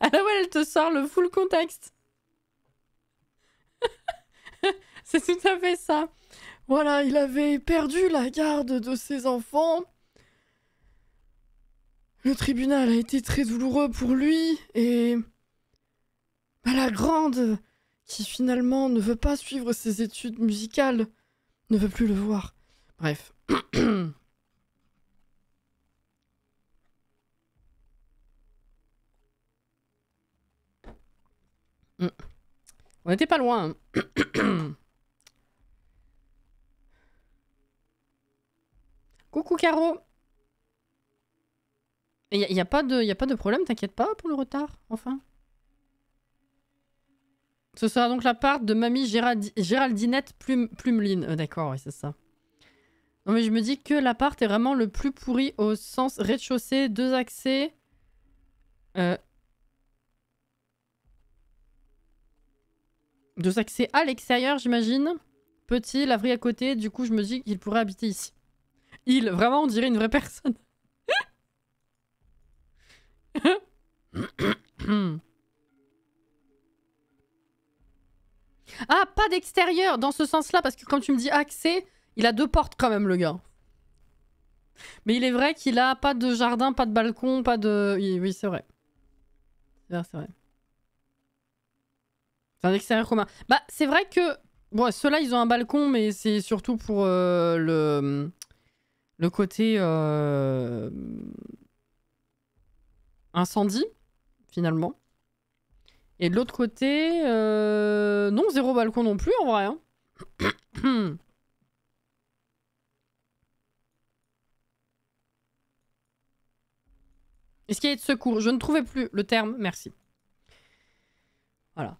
Ah ouais, elle te sort le full contexte. C'est tout à fait ça. Voilà, il avait perdu la garde de ses enfants. Le tribunal a été très douloureux pour lui et... Bah, la grande, qui finalement ne veut pas suivre ses études musicales, ne veut plus le voir. Bref. On n'était pas loin. Hein. Coucou Caro. Il n'y a pas de problème, t'inquiète pas pour le retard, enfin. Ce sera donc la part de mamie Géraldinette Plumeline. D'accord, oui, c'est ça. Non mais je me dis que l'appart est vraiment le plus pourri au sens rez-de-chaussée, 2 accès. Euh... 2 accès à l'extérieur, j'imagine. Petit, laverie à côté, du coup je me dis qu'il pourrait habiter ici. Il, vraiment on dirait une vraie personne. Ah, pas d'extérieur dans ce sens-là, parce que quand tu me dis accès, il a 2 portes quand même, le gars. Mais il est vrai qu'il a pas de jardin, pas de balcon, pas de... Oui, c'est vrai. C'est vrai, c'est vrai. C'est un extérieur commun. Bah, c'est vrai que... Bon, ceux-là, ils ont un balcon, mais c'est surtout pour le côté... incendie, finalement. Et de l'autre côté... Non, 0 balcon non plus, en vrai. Hein. Est-ce qu'il y a de secours? Je ne trouvais plus le terme, merci. Voilà.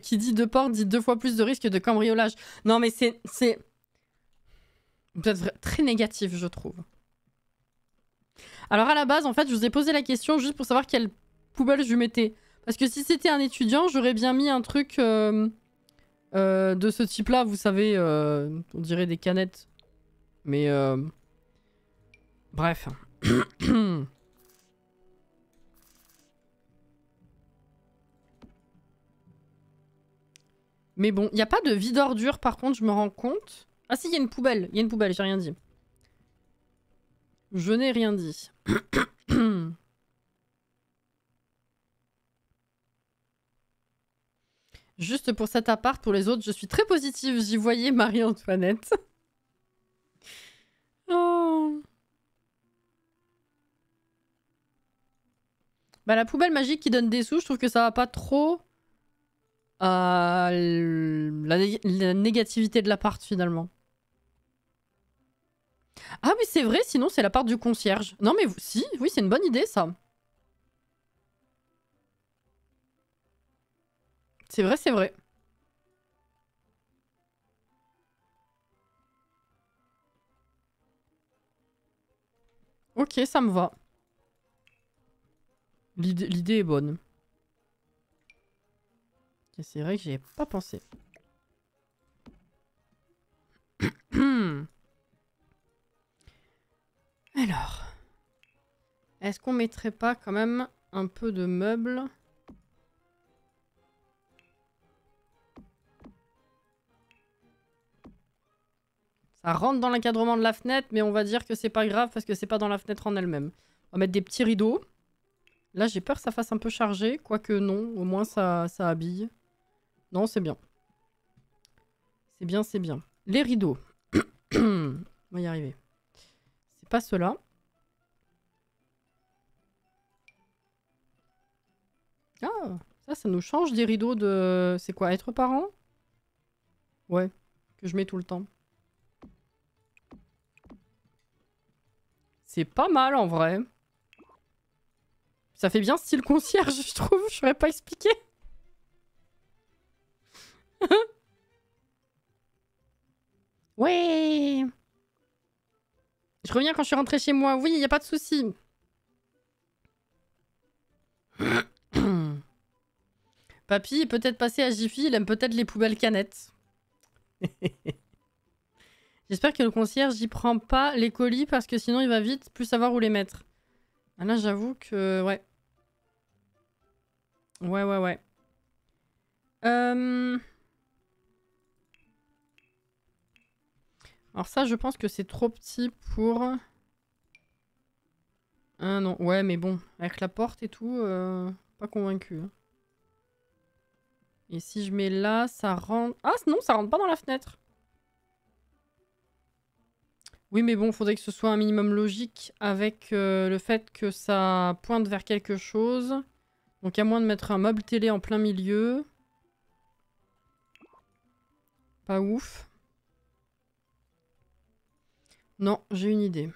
Qui dit 2 portes dit 2 fois plus de risque de cambriolage. Non mais c'est... peut-être très négatif, je trouve. Alors à la base, en fait, je vous ai posé la question juste pour savoir quelle poubelle je mettais. Parce que si c'était un étudiant, j'aurais bien mis un truc de ce type-là, vous savez, on dirait des canettes. Mais bref. Mais bon, il n'y a pas de vide ordure par contre, je me rends compte. Ah si, il y a une poubelle, j'ai rien dit. Je n'ai rien dit. Juste pour cet appart, pour les autres, je suis très positive. J'y voyais Marie-Antoinette. Oh. Bah, la poubelle magique qui donne des sous, je trouve que ça va pas trop à la négativité de l'appart finalement. Ah oui, c'est vrai, sinon c'est l'appart du concierge. Non mais si, oui, c'est une bonne idée ça. C'est vrai, c'est vrai. Ok, ça me va. L'idée est bonne. C'est vrai que j'y ai pas pensé. Alors. Est-ce qu'on mettrait pas quand même un peu de meubles? Ça rentre dans l'encadrement de la fenêtre, mais on va dire que c'est pas grave parce que c'est pas dans la fenêtre en elle-même. On va mettre des petits rideaux. Là, j'ai peur que ça fasse un peu chargé. Quoique non, au moins ça habille. Non, c'est bien. C'est bien, c'est bien. Les rideaux. On va y arriver. C'est pas ceux-là. Ah, ça nous change des rideaux de... C'est quoi, être parent? Ouais, que je mets tout le temps. C'est pas mal en vrai. Ça fait bien style concierge, je trouve. Je saurais pas expliquer. Ouais. Je reviens quand je suis rentrée chez moi. Oui, y a pas de souci. Papy est peut-être passé à Jiffy. Il aime peut-être les poubelles canettes. J'espère que le concierge y prend pas les colis parce que sinon il va vite plus savoir où les mettre. Ah là, j'avoue que... Ouais. Ouais. Alors ça, je pense que c'est trop petit pour... Ah non, ouais, mais bon, avec la porte et tout, pas convaincu. Hein. Et si je mets là, ça rentre... Ah non, ça rentre pas dans la fenêtre. Oui, mais bon, faudrait que ce soit un minimum logique avec le fait que ça pointe vers quelque chose. Donc à moins de mettre un meuble télé en plein milieu. Pas ouf. Non, j'ai une idée.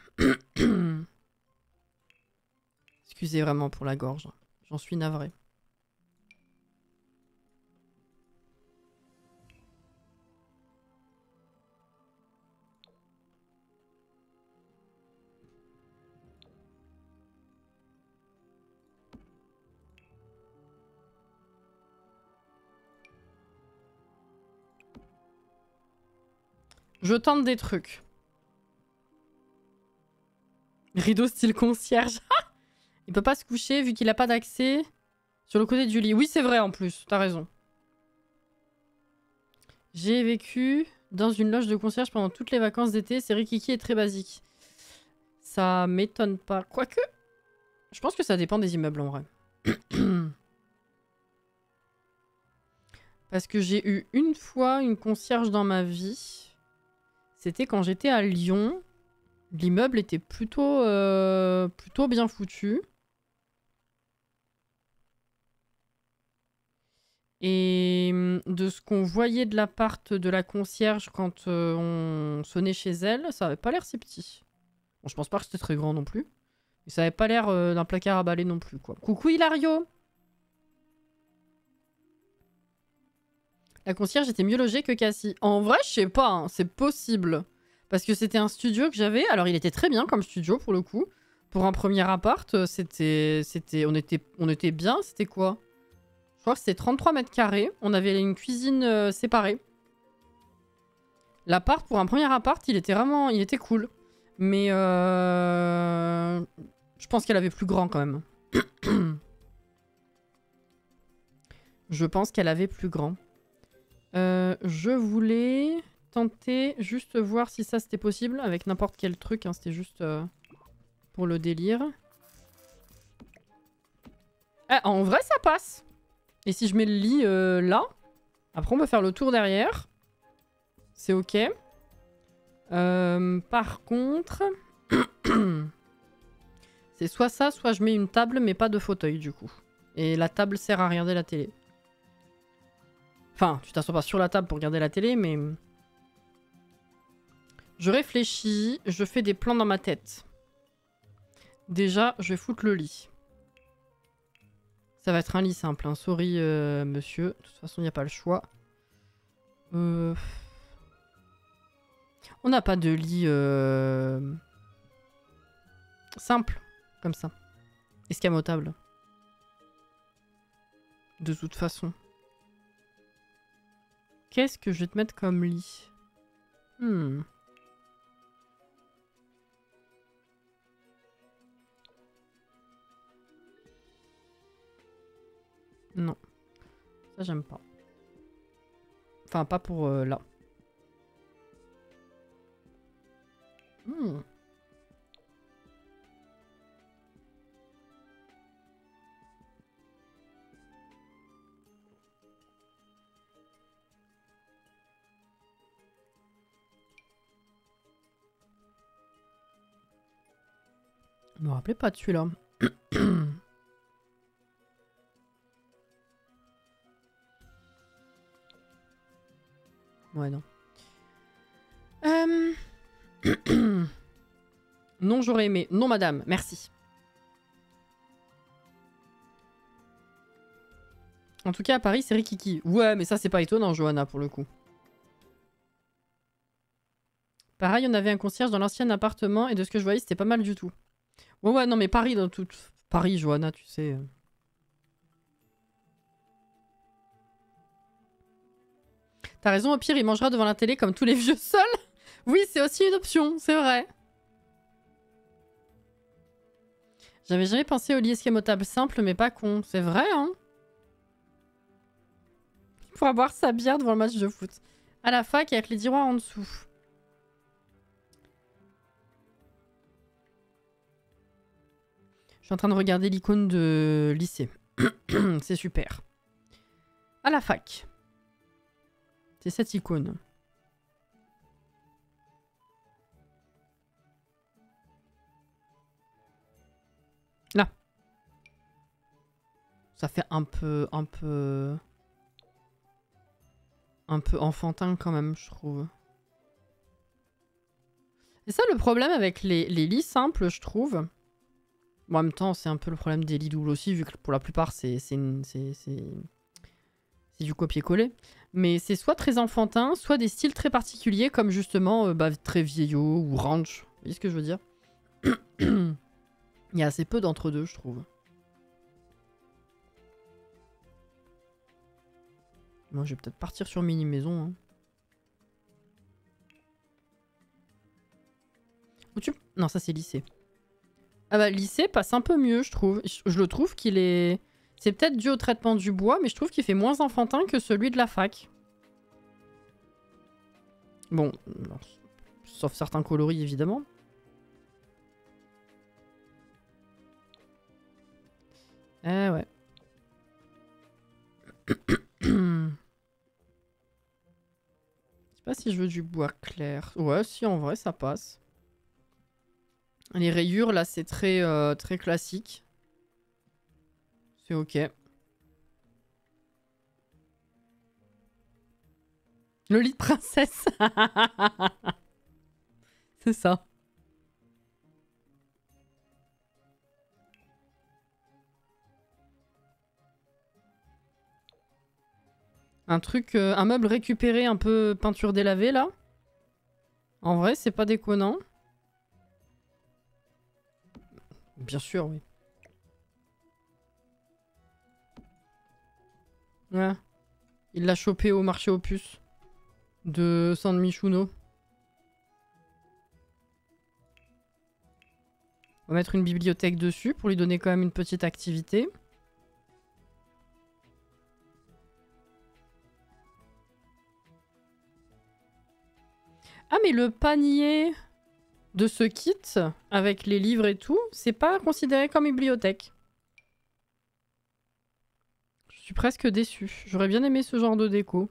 Excusez vraiment pour la gorge. J'en suis navrée. Je tente des trucs. Rideau style concierge. Il peut pas se coucher vu qu'il a pas d'accès sur le côté du lit. Oui, c'est vrai en plus. T'as raison. J'ai vécu dans une loge de concierge pendant toutes les vacances d'été. C'est rikiki et très basique. Ça m'étonne pas. Quoique, je pense que ça dépend des immeubles en vrai. Parce que j'ai eu une fois une concierge dans ma vie. C'était quand j'étais à Lyon. L'immeuble était plutôt bien foutu. Et de ce qu'on voyait de l'appart de la concierge quand on sonnait chez elle, ça avait pas l'air si petit. Bon, je pense pas que c'était très grand non plus. Mais ça avait pas l'air d'un placard à balai non plus, quoi. Coucou Hilario! La concierge était mieux logée que Cassie. En vrai, je sais pas, hein, c'est possible. Parce que c'était un studio que j'avais. Alors, il était très bien comme studio, pour le coup. Pour un premier appart, on était bien. C'était quoi? Je crois que c'était 33 mètres carrés. On avait une cuisine séparée. L'appart, pour un premier appart, il était cool. Mais je pense qu'elle avait plus grand quand même. Je pense qu'elle avait plus grand. Je voulais tenter juste voir si ça c'était possible avec n'importe quel truc. Hein, c'était juste pour le délire. En vrai, ça passe. Et si je mets le lit là, après on peut faire le tour derrière. C'est ok. Par contre, c'est soit ça, soit je mets une table mais pas de fauteuil du coup. Et la table sert à regarder la télé. Enfin, tu t'assois pas sur la table pour regarder la télé, mais... Je réfléchis, je fais des plans dans ma tête. Déjà, je vais foutre le lit. Ça va être un lit simple, hein. Sorry, monsieur. De toute façon, il n'y a pas le choix. On n'a pas de lit simple, comme ça. Escamotable. De toute façon. Qu'est-ce que je vais te mettre comme lit? Non. Ça, j'aime pas. Enfin, pas pour là. Je me rappelais pas de celui-là. Ouais, non. Non, j'aurais aimé. Non, madame, merci. En tout cas, à Paris, c'est rikiki. Ouais, mais ça, c'est pas étonnant, Johanna, pour le coup. Pareil, on avait un concierge dans l'ancien appartement et de ce que je voyais, c'était pas mal du tout. Ouais, non, mais Paris, dans tout... Paris, Johanna, tu sais... T'as raison, au pire, il mangera devant la télé comme tous les vieux seuls. Oui, c'est aussi une option, c'est vrai. J'avais jamais pensé au lit escamotable simple, mais pas con. C'est vrai, hein. Il pourra boire sa bière devant le match de foot. À la fac, avec les tiroirs en dessous. Je suis en train de regarder l'icône de lycée. C'est super. À la fac. C'est cette icône. Là. Ça fait un peu enfantin quand même, je trouve. C'est ça le problème avec les lits simples, je trouve. Bon, en même temps, c'est un peu le problème des lits doubles aussi, vu que pour la plupart, c'est du copier-coller. Mais c'est soit très enfantin, soit des styles très particuliers, comme justement très vieillot ou ranch. Vous voyez ce que je veux dire? Il y a assez peu d'entre deux, je trouve. Moi, je vais peut-être partir sur mini-maison. Hein. Non, ça c'est lycée. Ah bah lycée passe un peu mieux, je trouve. Je le trouve qu'il est... C'est peut-être dû au traitement du bois, mais je trouve qu'il fait moins enfantin que celui de la fac. Bon, non, sauf certains coloris évidemment. Eh ouais. Je sais pas si je veux du bois clair. Ouais, si en vrai ça passe. Les rayures là c'est très, très classique. C'est ok. Le lit de princesse. C'est ça. Un truc, un meuble récupéré un peu peinture délavée là. En vrai, c'est pas déconnant. Bien sûr, oui. Ouais. Il l'a chopé au marché aux puces de San Michuno. On va mettre une bibliothèque dessus pour lui donner quand même une petite activité. Ah mais le panier de ce kit avec les livres et tout, c'est pas considéré comme bibliothèque. Je suis presque déçue. J'aurais bien aimé ce genre de déco.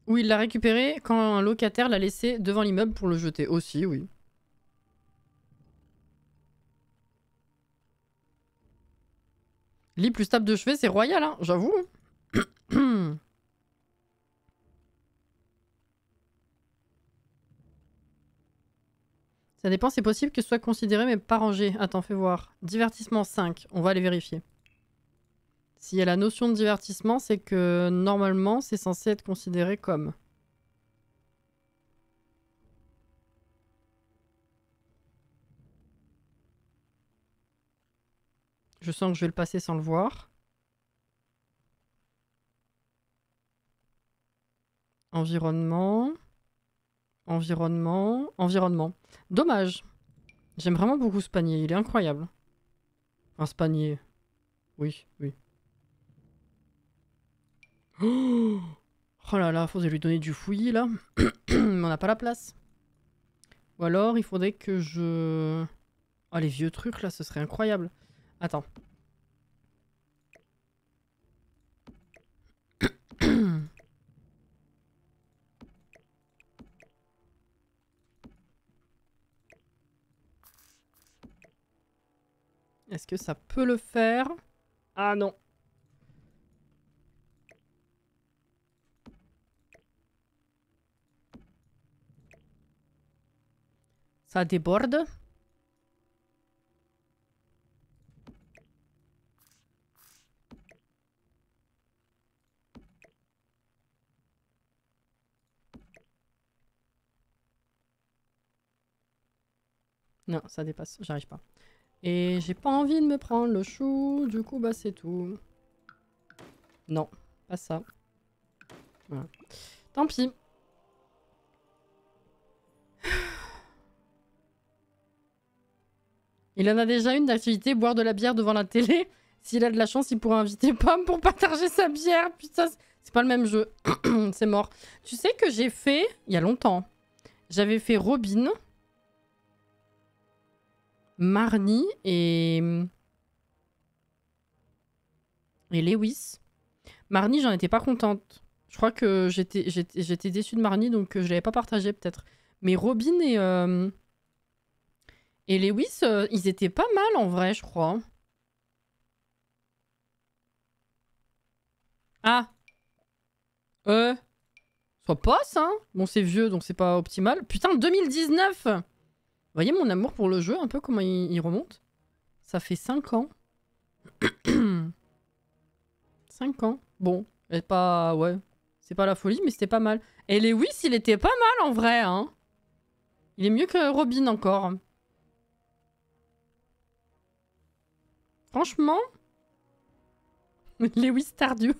Ou il l'a récupéré quand un locataire l'a laissé devant l'immeuble pour le jeter. Aussi, oui. Lit plus table de chevet, c'est royal, hein, j'avoue. Ça dépend, c'est possible que ce soit considéré mais pas rangé. Attends, fais voir. Divertissement 5, on va aller vérifier. S'il y a la notion de divertissement, c'est que normalement, c'est censé être considéré comme. Je sens que je vais le passer sans le voir. Environnement. Environnement. Environnement. Dommage. J'aime vraiment beaucoup ce panier, il est incroyable. Enfin, ce panier. Oui, oui. Oh là là, faudrait lui donner du fouillis là. Mais on n'a pas la place. Ou alors, il faudrait que je... Oh, les vieux trucs là, ce serait incroyable. Attends. Est-ce que ça peut le faire? Ah non. Ça déborde. Non, ça dépasse, j'arrive pas. Et j'ai pas envie de me prendre le chou, du coup bah c'est tout. Non, pas ça. Voilà. Tant pis. Il en a déjà une d'activité, boire de la bière devant la télé. S'il a de la chance, il pourra inviter Pomme pour partager sa bière. Putain, c'est pas le même jeu. C'est mort. Tu sais que j'ai fait, il y a longtemps, j'avais fait Robin, Marnie et Lewis. Marnie, j'en étais pas contente. Je crois que j'étais déçue de Marnie, donc je l'avais pas partagé peut-être. Mais Robin et Lewis, ils étaient pas mal en vrai, je crois. Ah. Ça passe, hein. Bon, c'est vieux, donc c'est pas optimal. Putain, 2019. Vous voyez mon amour pour le jeu, un peu comment il remonte? Ça fait 5 ans. 5 ans. Bon, elle est pas... Ouais. C'est pas la folie, mais c'était pas mal. Et Lewis, il était pas mal en vrai, hein. Il est mieux que Robin encore. Franchement, Lewis Stardew.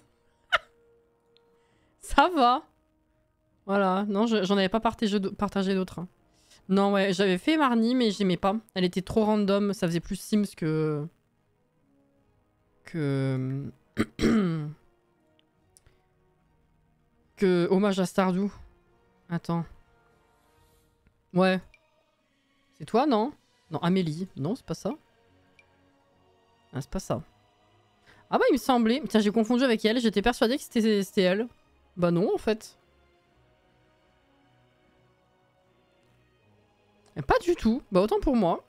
Ça va. Voilà, non, j'en avais pas partagé d'autres. Hein. Non, ouais, j'avais fait Marnie, mais j'aimais pas. Elle était trop random, ça faisait plus Sims que... que Hommage à Stardew. Attends. Ouais. C'est toi, non? Non, Amélie. Non, c'est pas ça. Ah, c'est pas ça. Ah bah, il me semblait... Tiens, j'ai confondu avec elle, j'étais persuadée que c'était elle. Bah non, en fait. Pas du tout. Bah autant pour moi.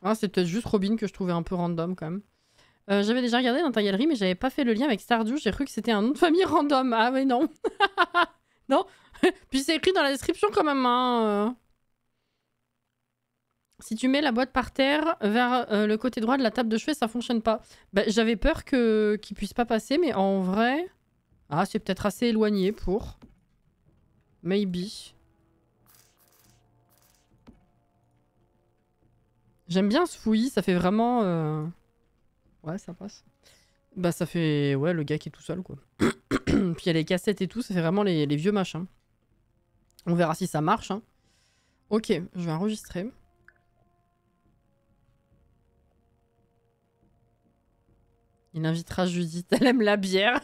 Ah, c'est peut-être juste Robin que je trouvais un peu random quand même. J'avais déjà regardé dans ta galerie, mais j'avais pas fait le lien avec Stardew. J'ai cru que c'était un nom de famille random. Ah mais non. Non. Puis c'est écrit dans la description quand même. Hein. Si tu mets la boîte par terre vers le côté droit de la table de chevet, ça fonctionne pas. Bah, j'avais peur qu'il puisse pas passer, mais en vrai... Ah, c'est peut-être assez éloigné pour... Maybe. J'aime bien ce fouillis, ça fait vraiment... Ouais, ça passe. Bah ça fait... Ouais, le gars qui est tout seul, quoi. Puis il y a les cassettes et tout, ça fait vraiment les vieux machins. On verra si ça marche. Hein. Ok, je vais enregistrer. Il invitera Judith, elle aime la bière.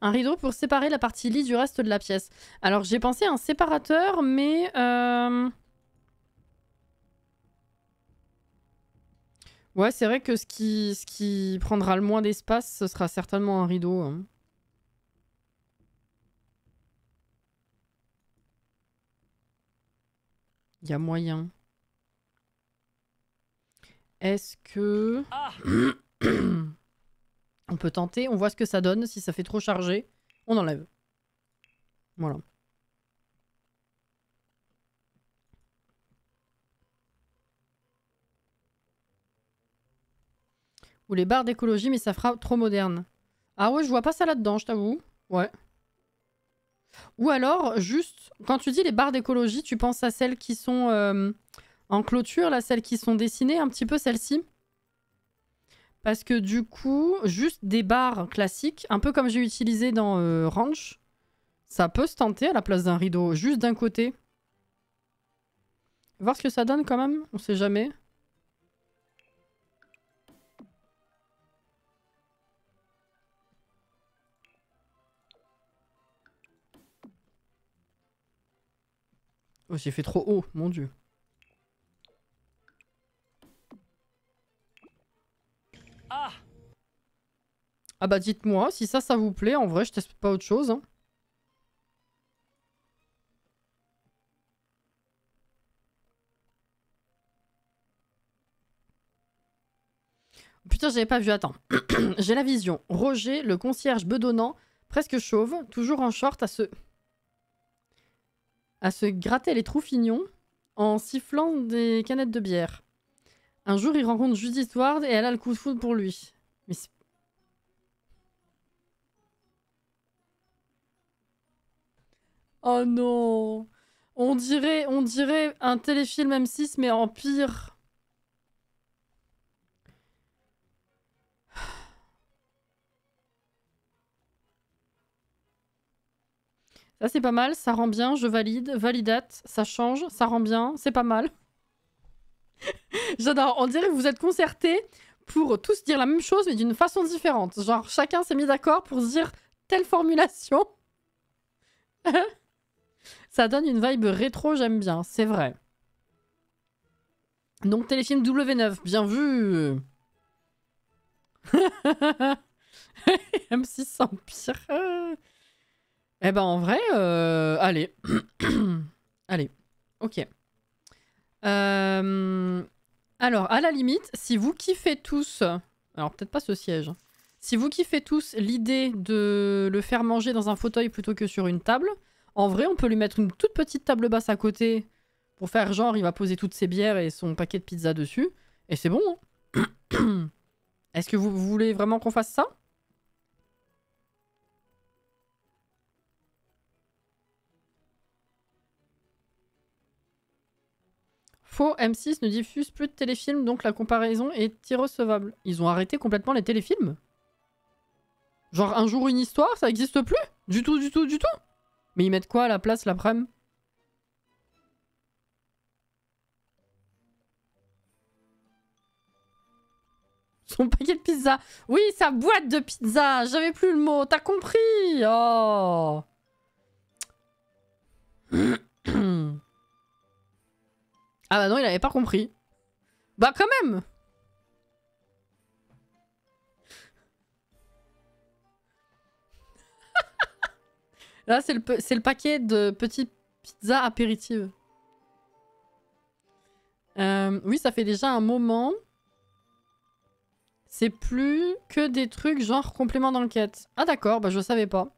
Un rideau pour séparer la partie lit du reste de la pièce. Alors j'ai pensé à un séparateur, mais... Ouais, c'est vrai que ce qui prendra le moins d'espace, ce sera certainement un rideau. Hein. Il y a moyen. Est-ce que... Ah on peut tenter, on voit ce que ça donne. Si ça fait trop chargé, on enlève. Voilà. Ou les barres d'écologie, mais ça fera trop moderne. Ah ouais, je vois pas ça là-dedans, je t'avoue. Ouais. Ou alors, juste, quand tu dis les barres d'écologie, tu penses à celles qui sont en clôture, là, celles qui sont dessinées, un petit peu celles-ci. Parce que du coup, juste des barres classiques, un peu comme j'ai utilisé dans Ranch, ça peut se tenter à la place d'un rideau, juste d'un côté. Voir ce que ça donne quand même, on sait jamais. Oh, j'ai fait trop haut, mon dieu. Ah bah dites-moi, si ça vous plaît, en vrai je teste pas autre chose. Hein. Putain, j'avais pas vu, attends. J'ai la vision. Roger, le concierge bedonnant, presque chauve, toujours en short à se gratter les troufignons en sifflant des canettes de bière. Un jour, il rencontre Judith Ward et elle a le coup de foudre pour lui. Mais oh non! On dirait un téléfilm M6 mais en pire. Ça c'est pas mal, ça rend bien, je valide, validate, ça change, ça rend bien, c'est pas mal. J'adore, on dirait que vous êtes concertés pour tous dire la même chose mais d'une façon différente. Genre chacun s'est mis d'accord pour dire telle formulation. Ça donne une vibe rétro, j'aime bien, c'est vrai. Donc téléfilm W9, bien vu. M6 sans pire. Eh ben en vrai, allez. Allez, ok. Alors, à la limite, si vous kiffez tous... Alors, peut-être pas ce siège. Hein. Si vous kiffez tous l'idée de le faire manger dans un fauteuil plutôt que sur une table, en vrai, on peut lui mettre une toute petite table basse à côté pour faire genre, il va poser toutes ses bières et son paquet de pizza dessus. Et c'est bon. Hein. Est-ce que vous voulez vraiment qu'on fasse ça? Faux, M6 ne diffuse plus de téléfilms, donc la comparaison est irrecevable. Ils ont arrêté complètement les téléfilms? Genre Un jour une histoire, ça existe plus? Du tout, du tout, du tout? Mais ils mettent quoi à la place l'après-midi? Son paquet de pizza. Oui, sa boîte de pizza. J'avais plus le mot. T'as compris? Oh. Ah bah non, il avait pas compris. Bah quand même. Là, c'est le paquet de petites pizzas apéritives. Oui, ça fait déjà un moment. C'est plus que des trucs genre complément d'enquête. Ah d'accord, bah je savais pas.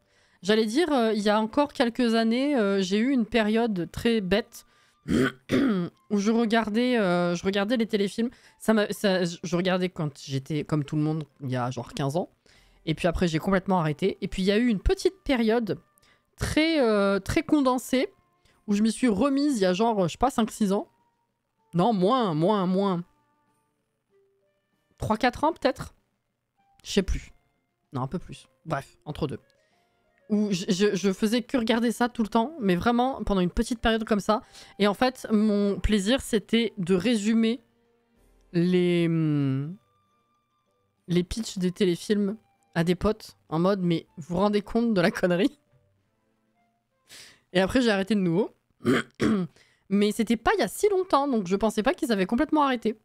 J'allais dire, il y a encore quelques années, j'ai eu une période très bête où je regardais les téléfilms. Je regardais quand j'étais comme tout le monde, il y a genre 15 ans. Et puis après, j'ai complètement arrêté. Et puis il y a eu une petite période très condensée où je m'y suis remise il y a genre, je sais pas, 5-6 ans. Non, moins. 3-4 ans peut-être? Je sais plus. Non, un peu plus. Bref, entre deux. Où je faisais que regarder ça tout le temps, mais vraiment pendant une petite période comme ça. Et en fait, mon plaisir, c'était de résumer les pitchs des téléfilms à des potes en mode, mais vous vous rendez compte de la connerie? Et après, j'ai arrêté de nouveau. Mais c'était pas il y a si longtemps, donc je pensais pas qu'ils avaient complètement arrêté.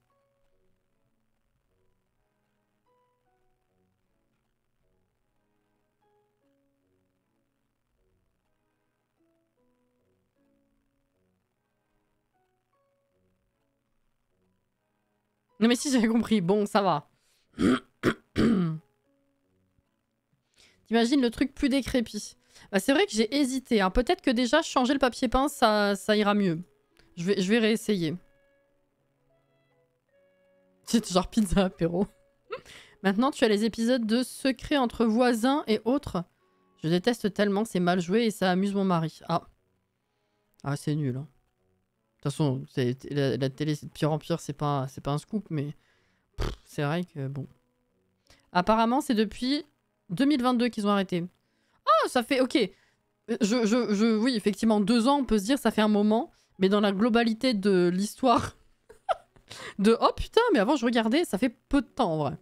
Non mais si, j'avais compris. Bon, ça va. T'imagines le truc plus décrépit. Bah, c'est vrai que j'ai hésité. Hein. Peut-être que déjà, changer le papier peint, ça ira mieux. Je vais réessayer. C'est genre pizza apéro. Maintenant, tu as les épisodes de secrets entre voisins et autres. Je déteste tellement, c'est mal joué et ça amuse mon mari. Ah. Ah, c'est nul. Hein. De toute façon, la télé, c'est de pire en pire, c'est pas un scoop, mais c'est vrai que bon. Apparemment, c'est depuis 2022 qu'ils ont arrêté. Ah, ça fait... Ok. Oui, effectivement, 2 ans, on peut se dire, ça fait un moment. Mais dans la globalité de l'histoire de... Oh putain, mais avant, je regardais, ça fait peu de temps, en vrai.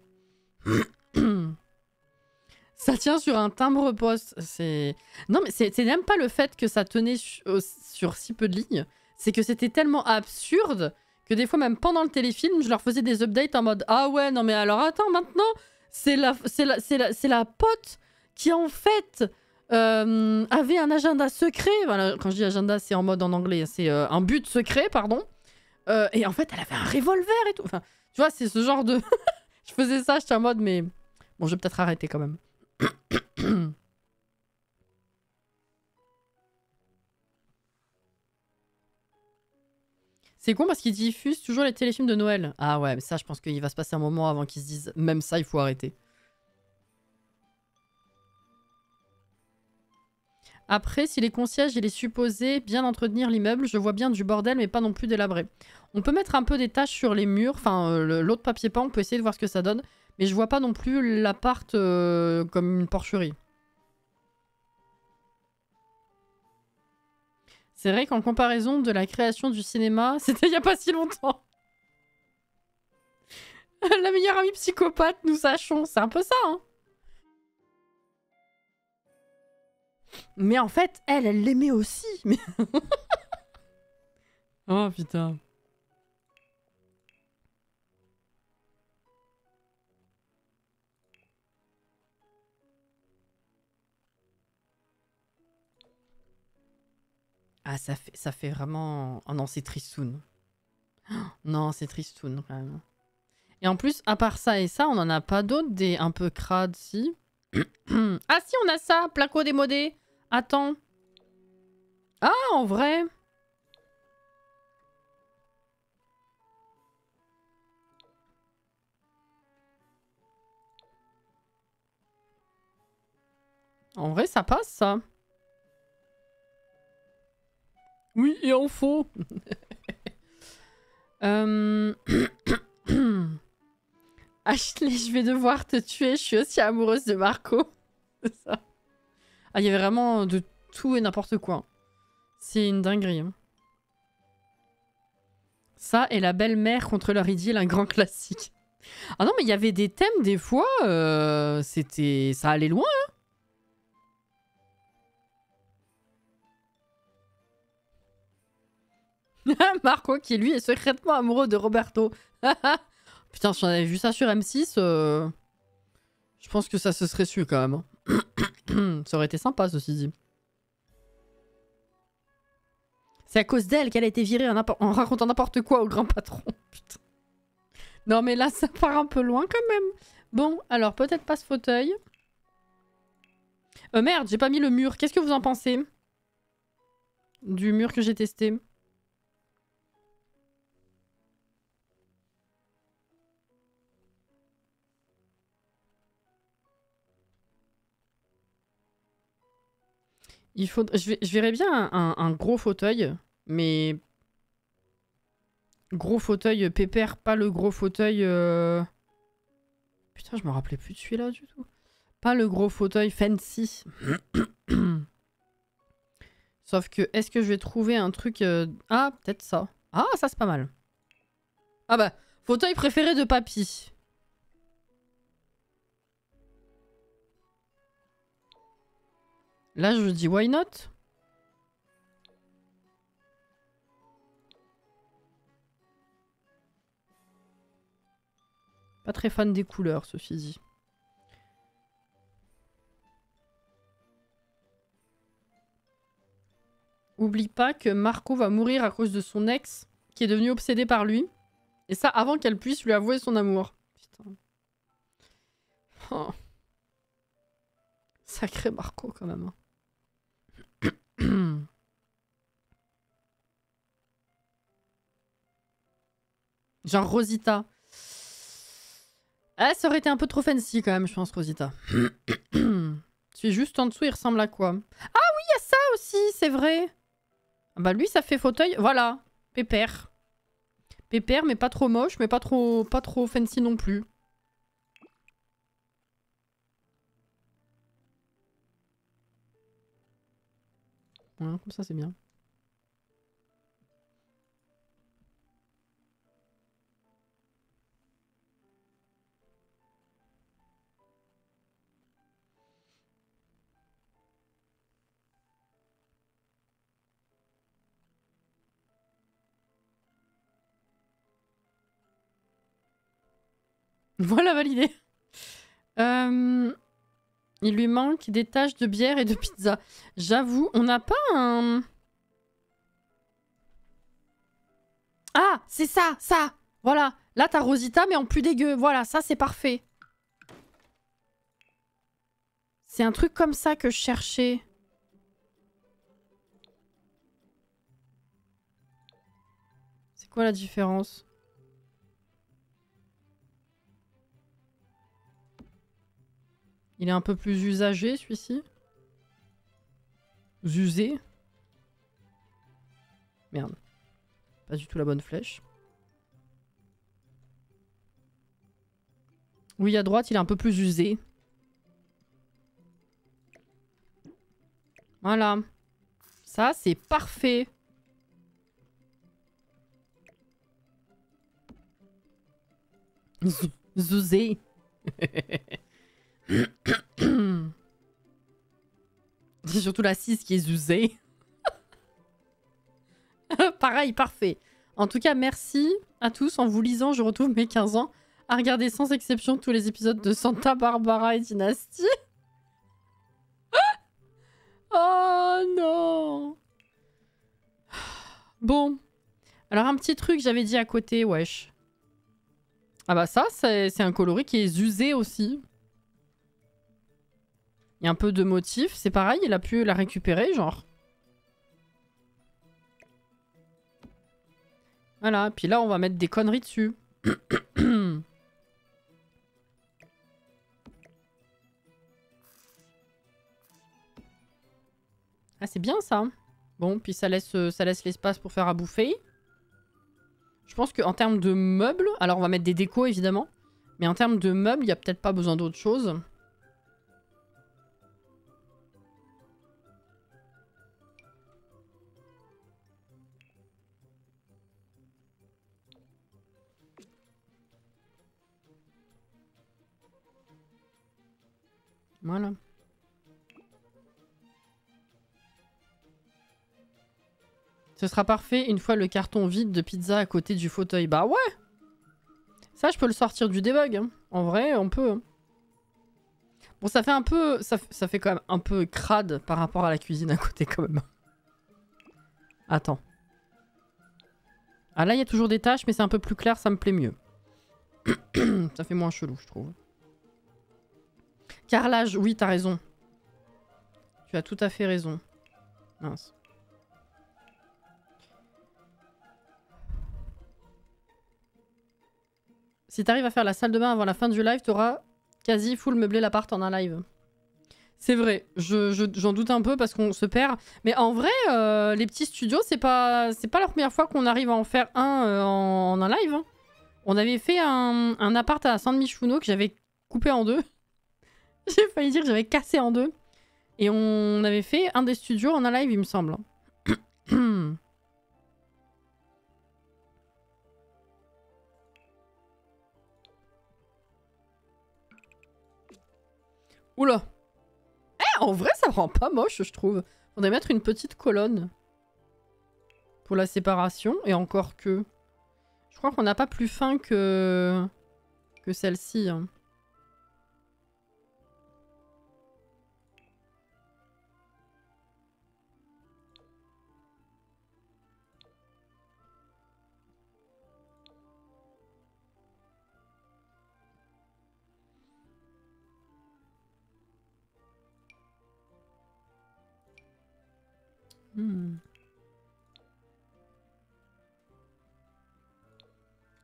Ça tient sur un timbre-poste. C'est... Non, mais c'est même pas le fait que ça tenait sur si peu de lignes. C'est que c'était tellement absurde que des fois, même pendant le téléfilm, je leur faisais des updates en mode « Ah ouais, non mais alors attends, maintenant, c'est la pote qui en fait avait un agenda secret. » Voilà, quand je dis agenda, c'est en mode en anglais. C'est un but secret, pardon. Et en fait, elle avait un revolver et tout. Enfin, tu vois, c'est ce genre de... Je faisais ça, j'étais en mode, mais... Bon, je vais peut-être arrêter quand même. C'est con parce qu'ils diffusent toujours les téléfilms de Noël. Ah ouais, mais ça, je pense qu'il va se passer un moment avant qu'ils se disent même ça, il faut arrêter. Après, si les concierges il est supposé bien entretenir l'immeuble, je vois bien du bordel, mais pas non plus délabré. On peut mettre un peu des taches sur les murs, enfin l'autre papier peint, on peut essayer de voir ce que ça donne, mais je vois pas non plus l'appart comme une porcherie. C'est vrai qu'en comparaison de la création du cinéma, c'était il y a pas si longtemps. La meilleure amie psychopathe, nous sachons, c'est un peu ça, hein. Mais en fait, elle l'aimait aussi. Mais... oh putain. Ah, ça fait vraiment... Oh non, c'est tristoun. Non, c'est tristoun, quand même. Et en plus, à part ça et ça, on en a pas d'autres des un peu crades, si. Ah si, on a ça, placo démodé. Attends. Ah, en vrai. En vrai, ça passe, ça. Oui, et en faux. Ashley, je vais devoir te tuer. Je suis aussi amoureuse de Marco. C'est ça. Ah, il y avait vraiment de tout et n'importe quoi. C'est une dinguerie. Hein. Ça et la belle-mère contre leur idylle, un grand classique. Ah non, mais il y avait des thèmes, des fois, c'était... Ça allait loin, hein. Marco, qui lui est secrètement amoureux de Roberto. Putain, si on avait vu ça sur M6, je pense que ça se serait su quand même. Hein. Ça aurait été sympa, ceci dit. C'est à cause d'elle qu'elle a été virée en racontant n'importe quoi au grand patron. Putain. Non, mais là, ça part un peu loin quand même. Bon, alors, peut-être pas ce fauteuil. Merde, j'ai pas mis le mur. Qu'est-ce que vous en pensez? Du mur que j'ai testé. Il faut... je verrais bien un gros fauteuil, mais... Gros fauteuil pépère, pas le gros fauteuil... Putain, je me rappelais plus de celui-là du tout. Pas le gros fauteuil fancy. Sauf que, est-ce que je vais trouver un truc... Ah, peut-être ça. Ah, ça c'est pas mal. Ah bah, fauteuil préféré de papy. Là, je dis why not? Pas très fan des couleurs, ceci dit. Oublie pas que Marco va mourir à cause de son ex, qui est devenu obsédé par lui. Et ça, avant qu'elle puisse lui avouer son amour. Putain. Oh. Sacré Marco, quand même. Genre Rosita. Ah, ça aurait été un peu trop fancy quand même, je pense, Rosita. Je suis juste en dessous, il ressemble à quoi? Ah oui, il y a ça aussi, c'est vrai. Ah bah lui, ça fait fauteuil. Voilà, pépère. Pépère, mais pas trop moche, mais pas trop fancy non plus. Voilà, comme ça, c'est bien. Voilà, validé. Il lui manque des taches de bière et de pizza. J'avoue, on n'a pas un... Ah, c'est ça, ça. Voilà. Là, t'as Rosita, mais en plus dégueu. Voilà, ça, c'est parfait. C'est un truc comme ça que je cherchais. C'est quoi la différence? Il est un peu plus usagé, celui-ci. Usé. Merde. Pas du tout la bonne flèche. Oui, à droite, il est un peu plus usé. Voilà. Ça, c'est parfait. Zouzé. C'est surtout la 6 qui est zouzée. Pareil, parfait. En tout cas, merci à tous. En vous lisant, je retrouve mes 15 ans à regarder sans exception tous les épisodes de Santa Barbara et Dynasty. Oh non. Bon. Alors un petit truc, j'avais dit à côté, wesh. Ah bah ça, c'est un coloris qui est usé aussi. Il y a un peu de motif. C'est pareil, il a pu la récupérer, genre. Voilà, puis là, on va mettre des conneries dessus. Ah, c'est bien ça. Bon, puis ça laisse l'espace pour faire à bouffer. Je pense qu'en termes de meubles, alors on va mettre des décos évidemment, mais en termes de meubles, il n'y a peut-être pas besoin d'autre chose. Voilà. Ce sera parfait une fois le carton vide de pizza à côté du fauteuil. Bah ouais! Ça, je peux le sortir du debug. Hein. En vrai, on peut. Hein. Bon, ça fait un peu... Ça fait quand même un peu crade par rapport à la cuisine à côté quand même. Attends. Ah là, il y a toujours des taches, mais c'est un peu plus clair, ça me plaît mieux. Ça fait moins chelou, je trouve. Carrelage, oui, t'as raison. Tu as tout à fait raison. Mince. Si t'arrives à faire la salle de bain avant la fin du live, t'auras quasi full meublé l'appart en un live. C'est vrai, j'en doute un peu parce qu'on se perd. Mais en vrai, les petits studios, c'est pas la première fois qu'on arrive à en faire un en un live. Hein. On avait fait un appart à San Michuno que j'avais coupé en deux. J'ai failli dire que j'avais cassé en deux. Et on avait fait un des studios en un live, il me semble. Oula. Eh, en vrai, ça rend pas moche, je trouve. Faudrait mettre une petite colonne pour la séparation. Et encore que... Je crois qu'on n'a pas plus fin que celle-ci. Hein.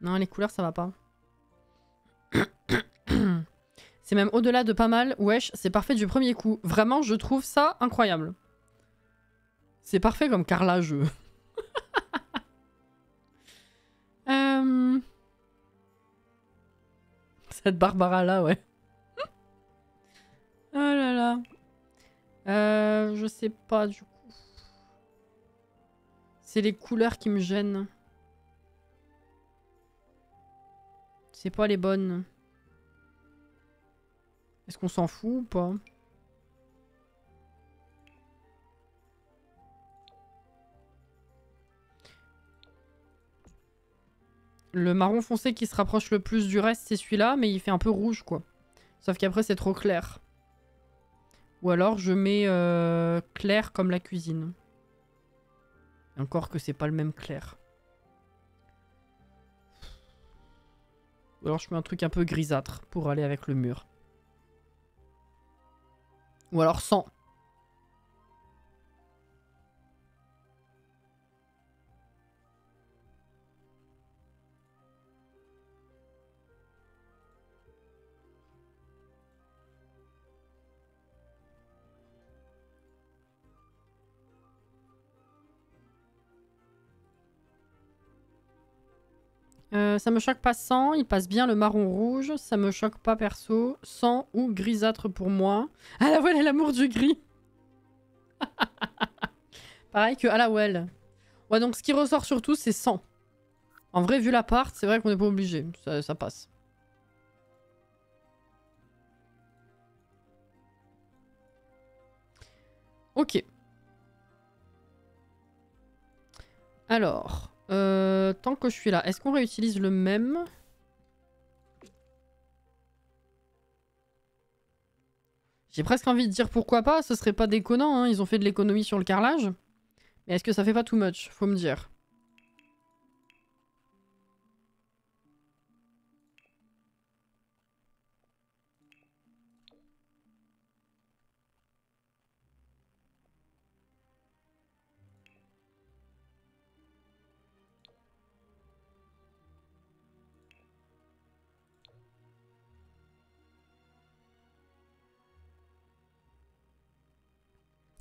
Non, les couleurs, ça va pas. C'est même au-delà de pas mal. Wesh, c'est parfait du premier coup. Vraiment, je trouve ça incroyable. C'est parfait comme carrelage. Cette Barbara-là, ouais. Oh là là. Je sais pas, du coup. C'est les couleurs qui me gênent. C'est pas les bonnes. Est-ce qu'on s'en fout ou pas? Le marron foncé qui se rapproche le plus du reste, c'est celui-là, mais il fait un peu rouge, quoi. Sauf qu'après, c'est trop clair. Ou alors, je mets clair comme la cuisine. Et encore que c'est pas le même clair. Ou alors, je mets un truc un peu grisâtre pour aller avec le mur. Ou alors sans. Ça me choque pas sans, il passe bien le marron rouge, ça me choque pas perso, sans ou grisâtre pour moi. Ah la well est l'amour du gris. Pareil que à la well. Ouais donc ce qui ressort surtout c'est sans. En vrai vu l'appart c'est vrai qu'on n'est pas obligé, ça passe. Ok. Alors, tant que je suis là, est-ce qu'on réutilise le même? J'ai presque envie de dire pourquoi pas, ce serait pas déconnant, hein. Ils ont fait de l'économie sur le carrelage. Mais est-ce que ça fait pas too much? Faut me dire.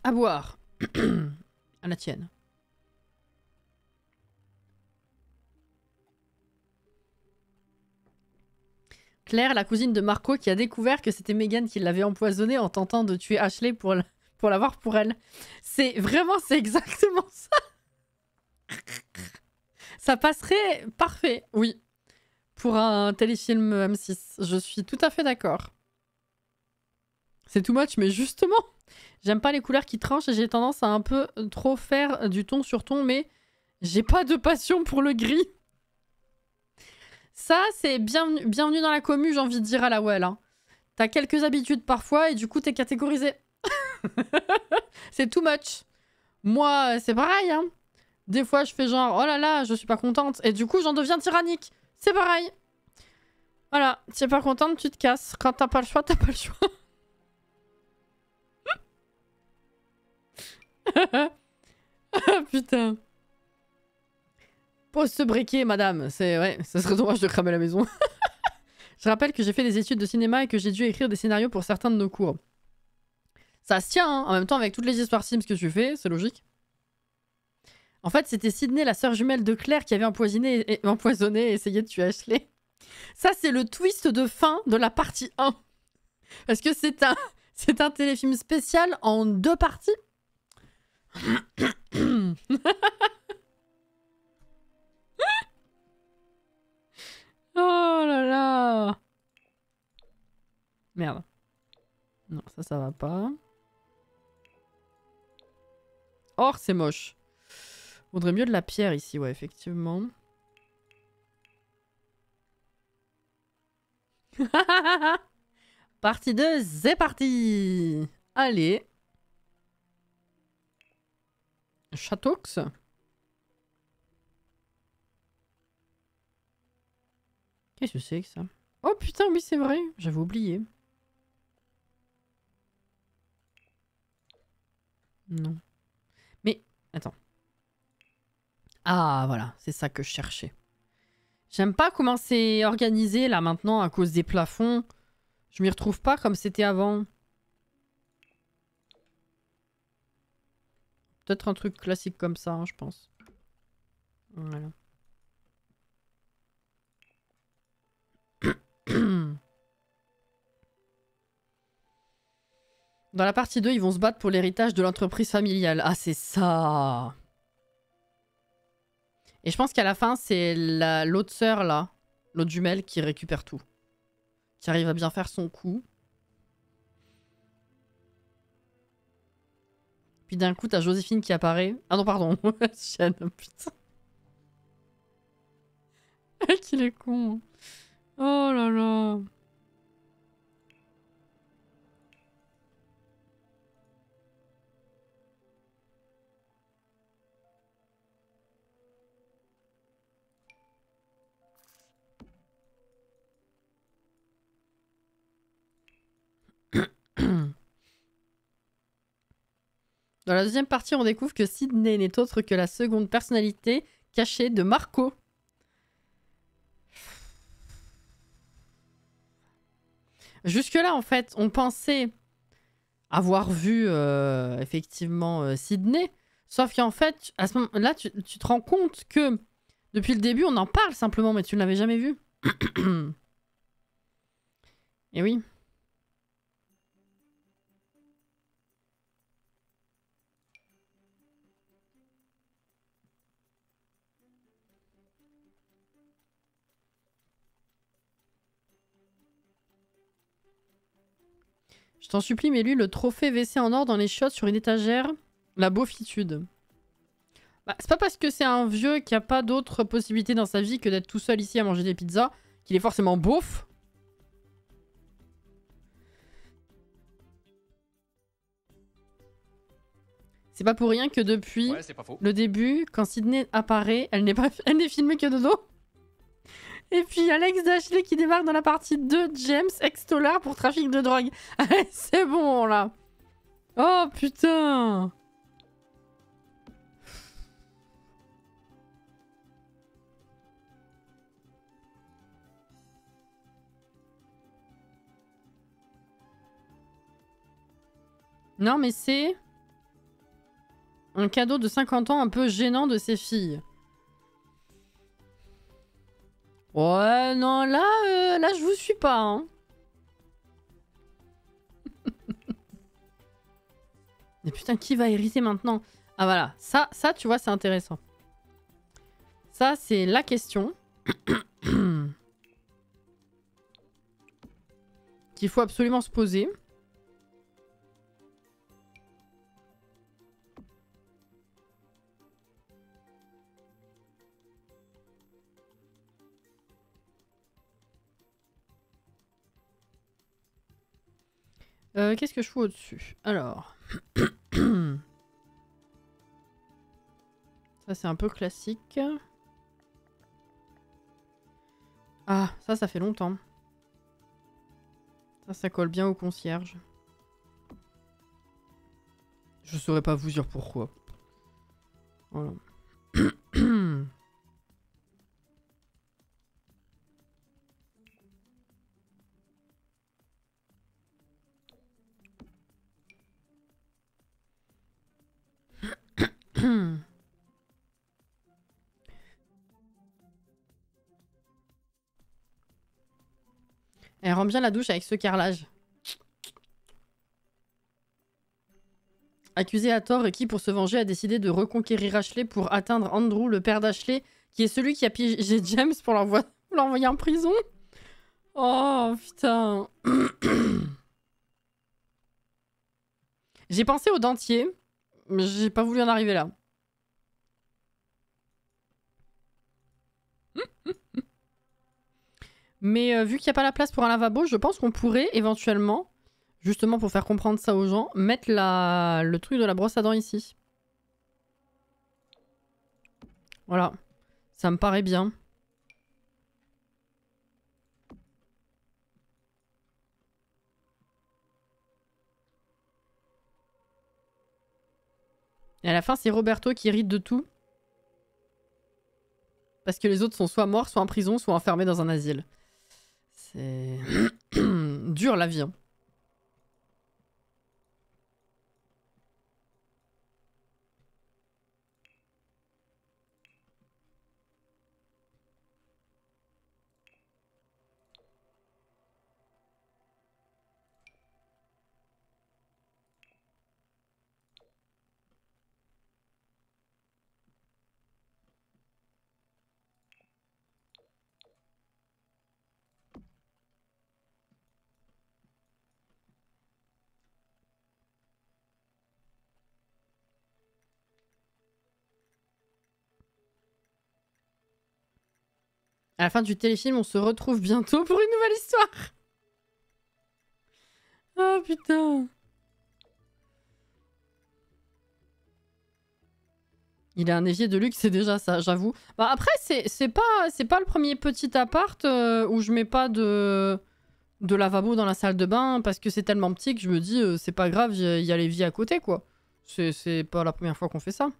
À boire. À la tienne. Claire, la cousine de Marco, qui a découvert que c'était Megan qui l'avait empoisonnée en tentant de tuer Ashley pour l'avoir pour elle. C'est exactement ça. Ça passerait parfait, oui. Pour un téléfilm M6. Je suis tout à fait d'accord. C'est too much, mais justement, j'aime pas les couleurs qui tranchent et j'ai tendance à un peu trop faire du ton sur ton, mais j'ai pas de passion pour le gris. Ça, c'est bienvenue dans la commu, j'ai envie de dire à la Well. Hein. T'as quelques habitudes parfois et du coup, t'es catégorisé. C'est too much. Moi, c'est pareil. Hein. Des fois, je fais genre, oh là là, je suis pas contente. Et du coup, j'en deviens tyrannique. C'est pareil. Voilà, si t'es pas contente, tu te casses. Quand t'as pas le choix, t'as pas le choix. Putain. Pose ce briquet, madame. Ouais, ça serait dommage de cramer la maison. Je rappelle que j'ai fait des études de cinéma et que j'ai dû écrire des scénarios pour certains de nos cours. Ça se tient, hein. En même temps, avec toutes les histoires Sims que tu fais, c'est logique. En fait, c'était Sydney, la sœur jumelle de Claire, qui avait empoisonné et essayé de tuer Ashley. Ça, c'est le twist de fin de la partie 1. Parce que c'est un téléfilm spécial en 2 parties. Oh là là. Merde. Non, ça va pas. Or, c'est moche. Vaudrait mieux de la pierre ici, ouais, effectivement. Partie 2, c'est parti. Allez. Chatox. Qu'est-ce que c'est que ça? Oh putain, oui, c'est vrai. J'avais oublié. Non. Mais, attends. Ah, voilà. C'est ça que je cherchais. J'aime pas comment c'est organisé, là, maintenant, à cause des plafonds. Je m'y retrouve pas comme c'était avant. Peut-être un truc classique comme ça, hein, je pense. Voilà. Dans la partie 2, ils vont se battre pour l'héritage de l'entreprise familiale. Ah, c'est ça. Et je pense qu'à la fin, c'est l'autre sœur, là, l'autre jumelle, qui récupère tout. Qui arrive à bien faire son coup. Puis d'un coup, t'as Joséphine qui apparaît. Ah non, pardon. Chienne, putain. Qu'il est con. Oh là là. Dans la deuxième partie, on découvre que Sydney n'est autre que la seconde personnalité cachée de Marco. Jusque-là, en fait, on pensait avoir vu effectivement Sydney. Sauf qu'en fait, à ce moment-là, tu te rends compte que depuis le début, on en parle simplement, mais tu ne l'avais jamais vu. Et oui. Je t'en supplie, mais lui, le trophée WC en or dans les chiottes sur une étagère, la beaufitude. Bah, c'est pas parce que c'est un vieux qui a pas d'autre possibilité dans sa vie que d'être tout seul ici à manger des pizzas qu'il est forcément beauf. C'est pas pour rien que depuis le début, quand Sydney apparaît, elle n'est filmée que de dos. Et puis Alex Dashley qui débarque dans la partie 2 de James, ex-tollard pour trafic de drogue. C'est bon là. Oh putain. Non mais c'est un cadeau de 50 ans un peu gênant de ses filles. Ouais, non, là, je vous suis pas, hein. Mais putain, qui va hériter maintenant? Ah voilà, ça, tu vois, c'est intéressant. Ça, c'est la question qu'il faut absolument se poser. Qu'est-ce que je fous au-dessus? Alors... ça, c'est un peu classique. Ah, ça fait longtemps. Ça colle bien au concierge. Je saurais pas vous dire pourquoi. Voilà. Elle rend bien la douche avec ce carrelage. Accusé à tort et qui, pour se venger, a décidé de reconquérir Ashley pour atteindre Andrew, le père d'Ashley, qui est celui qui a piégé James pour l'envoyer en prison. Oh putain. J'ai pensé au dentier, mais j'ai pas voulu en arriver là. Mais vu qu'il n'y a pas la place pour un lavabo, je pense qu'on pourrait éventuellement, justement pour faire comprendre ça aux gens, mettre le truc de la brosse à dents ici. Voilà. Ça me paraît bien. Et à la fin, c'est Roberto qui hérite de tout. Parce que les autres sont soit morts, soit en prison, soit enfermés dans un asile. C'est... dur la vie. Hein. À la fin du téléfilm, on se retrouve bientôt pour une nouvelle histoire. Oh putain. Il a un évier de luxe, c'est déjà ça, j'avoue. Bah après, c'est pas le premier petit appart où je mets pas de lavabo dans la salle de bain parce que c'est tellement petit que je me dis c'est pas grave, il y a l'évier à côté quoi. C'est pas la première fois qu'on fait ça.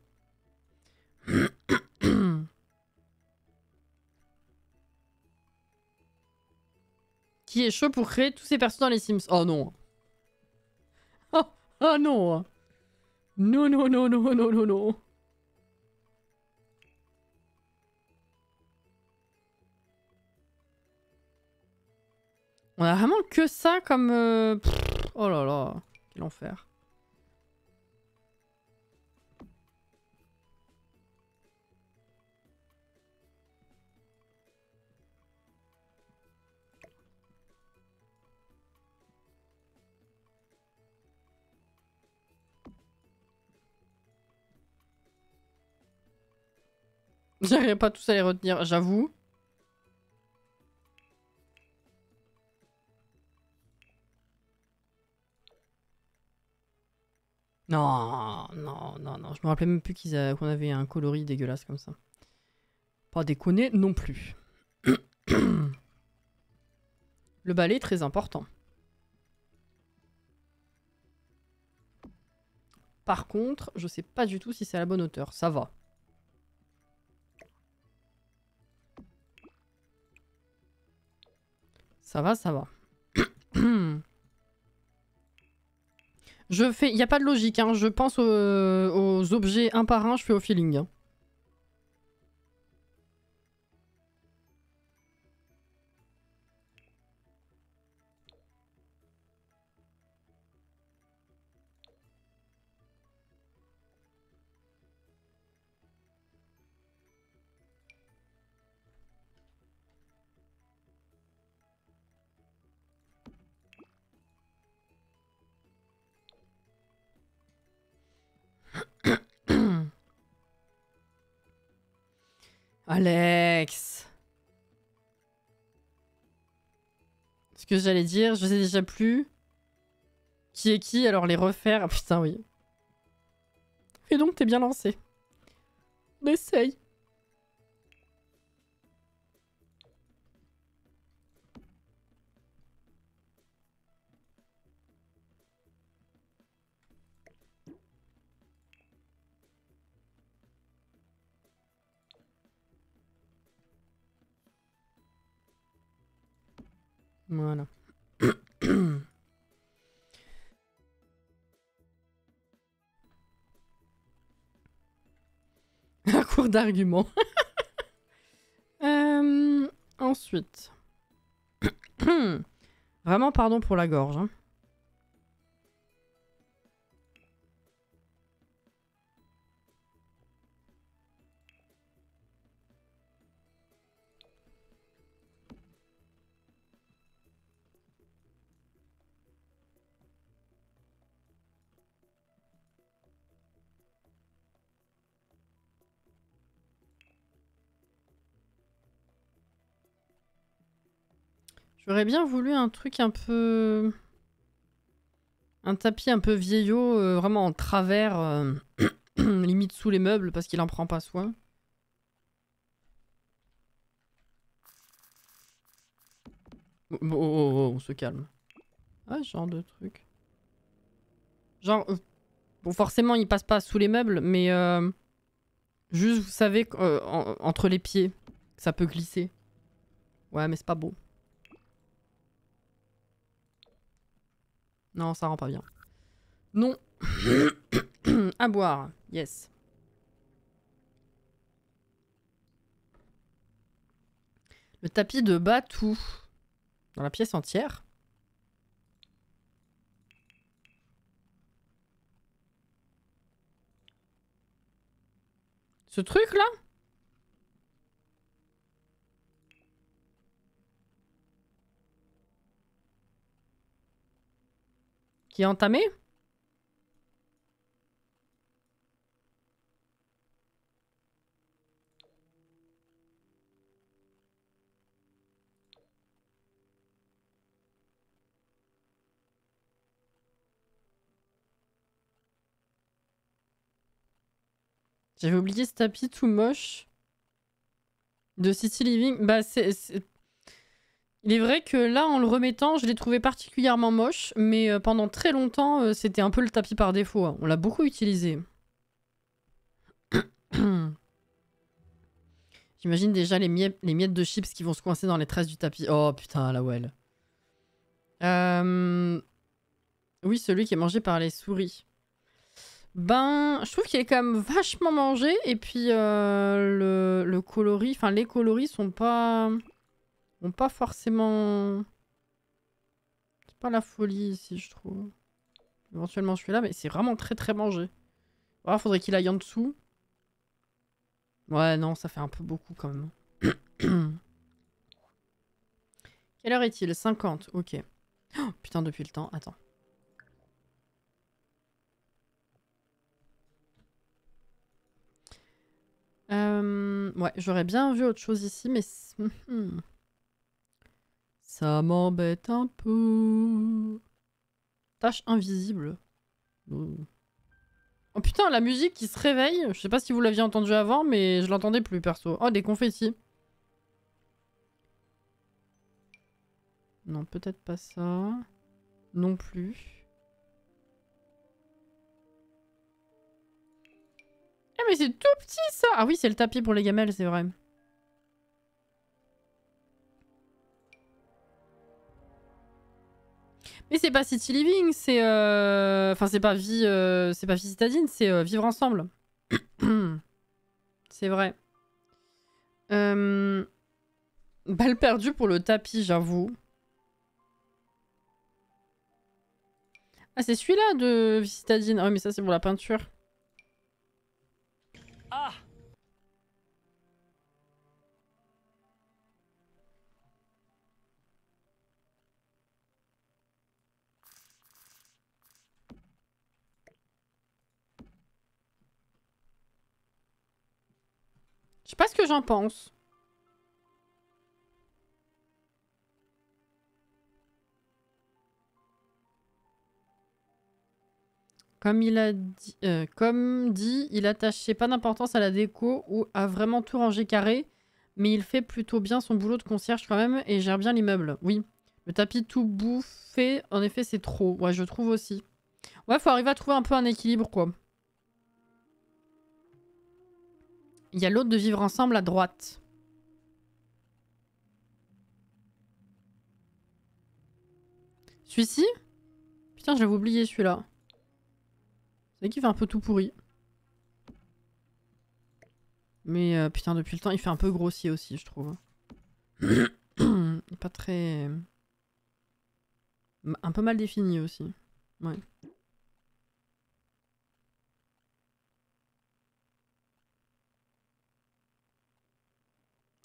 Qui est chaud pour créer tous ces persos dans les Sims? Oh non. Oh, oh non. Non, non, non, non, non, non, non. On a vraiment que ça comme... oh là là, quel enfer. J'arriverai pas tous à les retenir, j'avoue. Non, non, non, non. Je me rappelais même plus qu'on avait un coloris dégueulasse comme ça. Pas déconner non plus. Le balai est très important. Par contre, je sais pas du tout si c'est à la bonne hauteur. Ça va. Ça va, ça va. Je fais... Il n'y a pas de logique, hein. Je pense aux objets un par un, je fais au feeling. Hein. Alex. Ce que j'allais dire, je sais déjà plus. Qui est qui, alors les refaire. Ah putain, oui. Et donc, t'es bien lancé. On essaye. Voilà. Un cours d'arguments. Ensuite. Vraiment pardon pour la gorge. Hein. J'aurais bien voulu un truc un peu... Un tapis un peu vieillot, vraiment en travers, limite sous les meubles parce qu'il en prend pas soin. Oh, oh, oh, oh, on se calme. Ah, ce genre de truc. Genre... bon, forcément, il passe pas sous les meubles, mais... juste, vous savez, entre les pieds, ça peut glisser. Ouais, mais c'est pas beau. Non, ça rend pas bien. Non. À boire. Yes. Le tapis de Batou. Dans la pièce entière. Ce truc-là? Qui est entamé? J'avais oublié ce tapis tout moche. De City Living. Bah, il est vrai que là, en le remettant, je l'ai trouvé particulièrement moche. Mais pendant très longtemps, c'était un peu le tapis par défaut. Hein. On l'a beaucoup utilisé. J'imagine déjà les miettes de chips qui vont se coincer dans les tresses du tapis. Oh putain, la well. Oui, celui qui est mangé par les souris. Ben, je trouve qu'il est quand même vachement mangé. Et puis, le coloris... Enfin, les coloris sont pas... ont pas forcément... C'est pas la folie ici, je trouve. Éventuellement, je suis là, mais c'est vraiment très très mangé. Alors, faudrait qu'il aille en dessous. Ouais, non, ça fait un peu beaucoup quand même. Quelle heure est-il? 50, ok. Oh, putain, depuis le temps, attends. Ouais, j'aurais bien vu autre chose ici, mais... ça m'embête un peu. Tâche invisible. Oh putain, la musique qui se réveille. Je sais pas si vous l'aviez entendu avant, mais je l'entendais plus, perso. Oh, des confettis. Non, peut-être pas ça. Non plus. Eh mais c'est tout petit ça. Ah oui, c'est le tapis pour les gamelles, c'est vrai. Mais c'est pas City Living, c'est enfin c'est pas vie citadine, c'est vivre ensemble. C'est vrai. Balle perdue pour le tapis, j'avoue. Ah, c'est celui-là de vie citadine. Ah oui, mais ça c'est pour la peinture. Ah! Je sais pas ce que j'en pense. Comme il a dit, comme dit, il attachait pas d'importance à la déco ou à vraiment tout ranger carré, mais il fait plutôt bien son boulot de concierge quand même et gère bien l'immeuble. Oui, le tapis tout bouffé, en effet, c'est trop. Ouais, je trouve aussi. Ouais, faut arriver à trouver un peu un équilibre, quoi. Il y a l'autre de vivre ensemble à droite. Celui-ci? Putain, je l'avais oublié celui-là. C'est vrai qu'il fait un peu tout pourri. Mais putain, depuis le temps, il fait un peu grossier aussi, je trouve. Pas très... Un peu mal défini aussi. Ouais.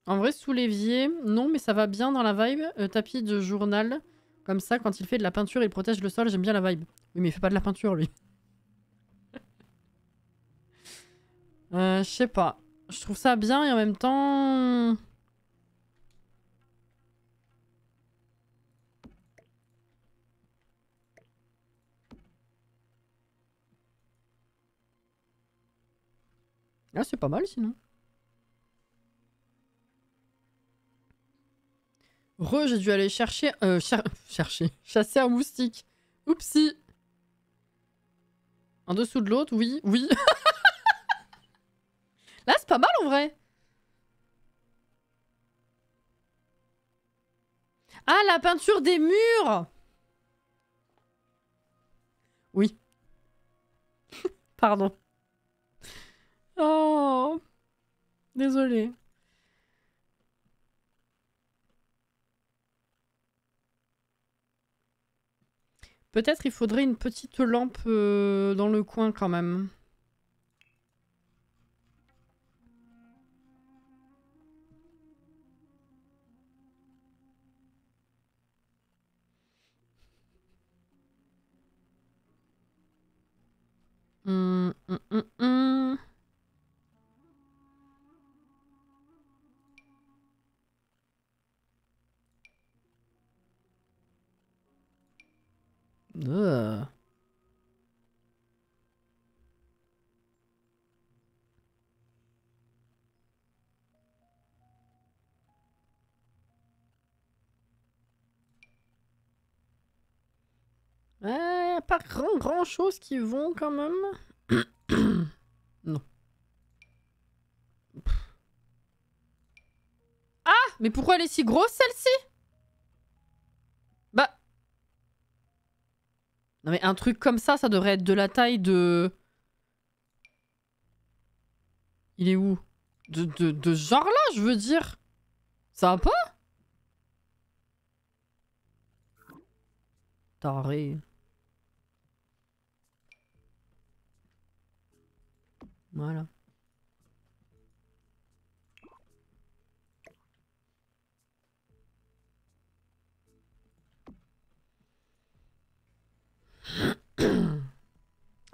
En vrai, sous l'évier, non, mais ça va bien dans la vibe. Tapis de journal. Comme ça, quand il fait de la peinture, il protège le sol. J'aime bien la vibe. Oui, mais il fait pas de la peinture, lui. Je sais pas. Je trouve ça bien et en même temps... Ah, c'est pas mal, sinon. J'ai dû aller chercher... chercher. Chasser un moustique. Oupsie. En dessous de l'autre, oui. Oui. Là, c'est pas mal, en vrai. Ah, la peinture des murs. Oui. Pardon. Oh. Désolée. Peut-être il faudrait une petite lampe dans le coin quand même. Hum, hum, hum, hum. Ugh. Ouais, pas grand chose qui vont quand même. Non. Ah, mais pourquoi elle est si grosse celle-ci? Bah. Non mais un truc comme ça devrait être de la taille de... Il est où? De ce genre là, je veux dire. Ça va pas? Taré. Voilà.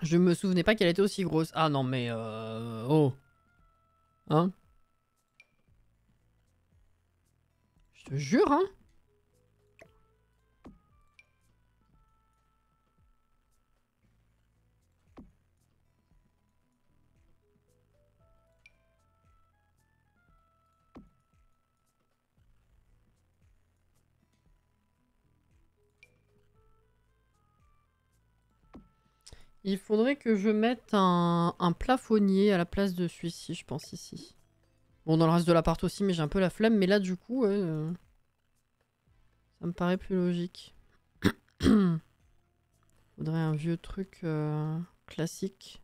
Je me souvenais pas qu'elle était aussi grosse. Ah non mais oh. Hein? Je te jure, hein? Il faudrait que je mette un plafonnier à la place de celui-ci, je pense, ici. Bon, dans le reste de l'appart aussi, mais j'ai un peu la flemme. Mais là, du coup, ouais, ça me paraît plus logique. Faudrait un vieux truc classique.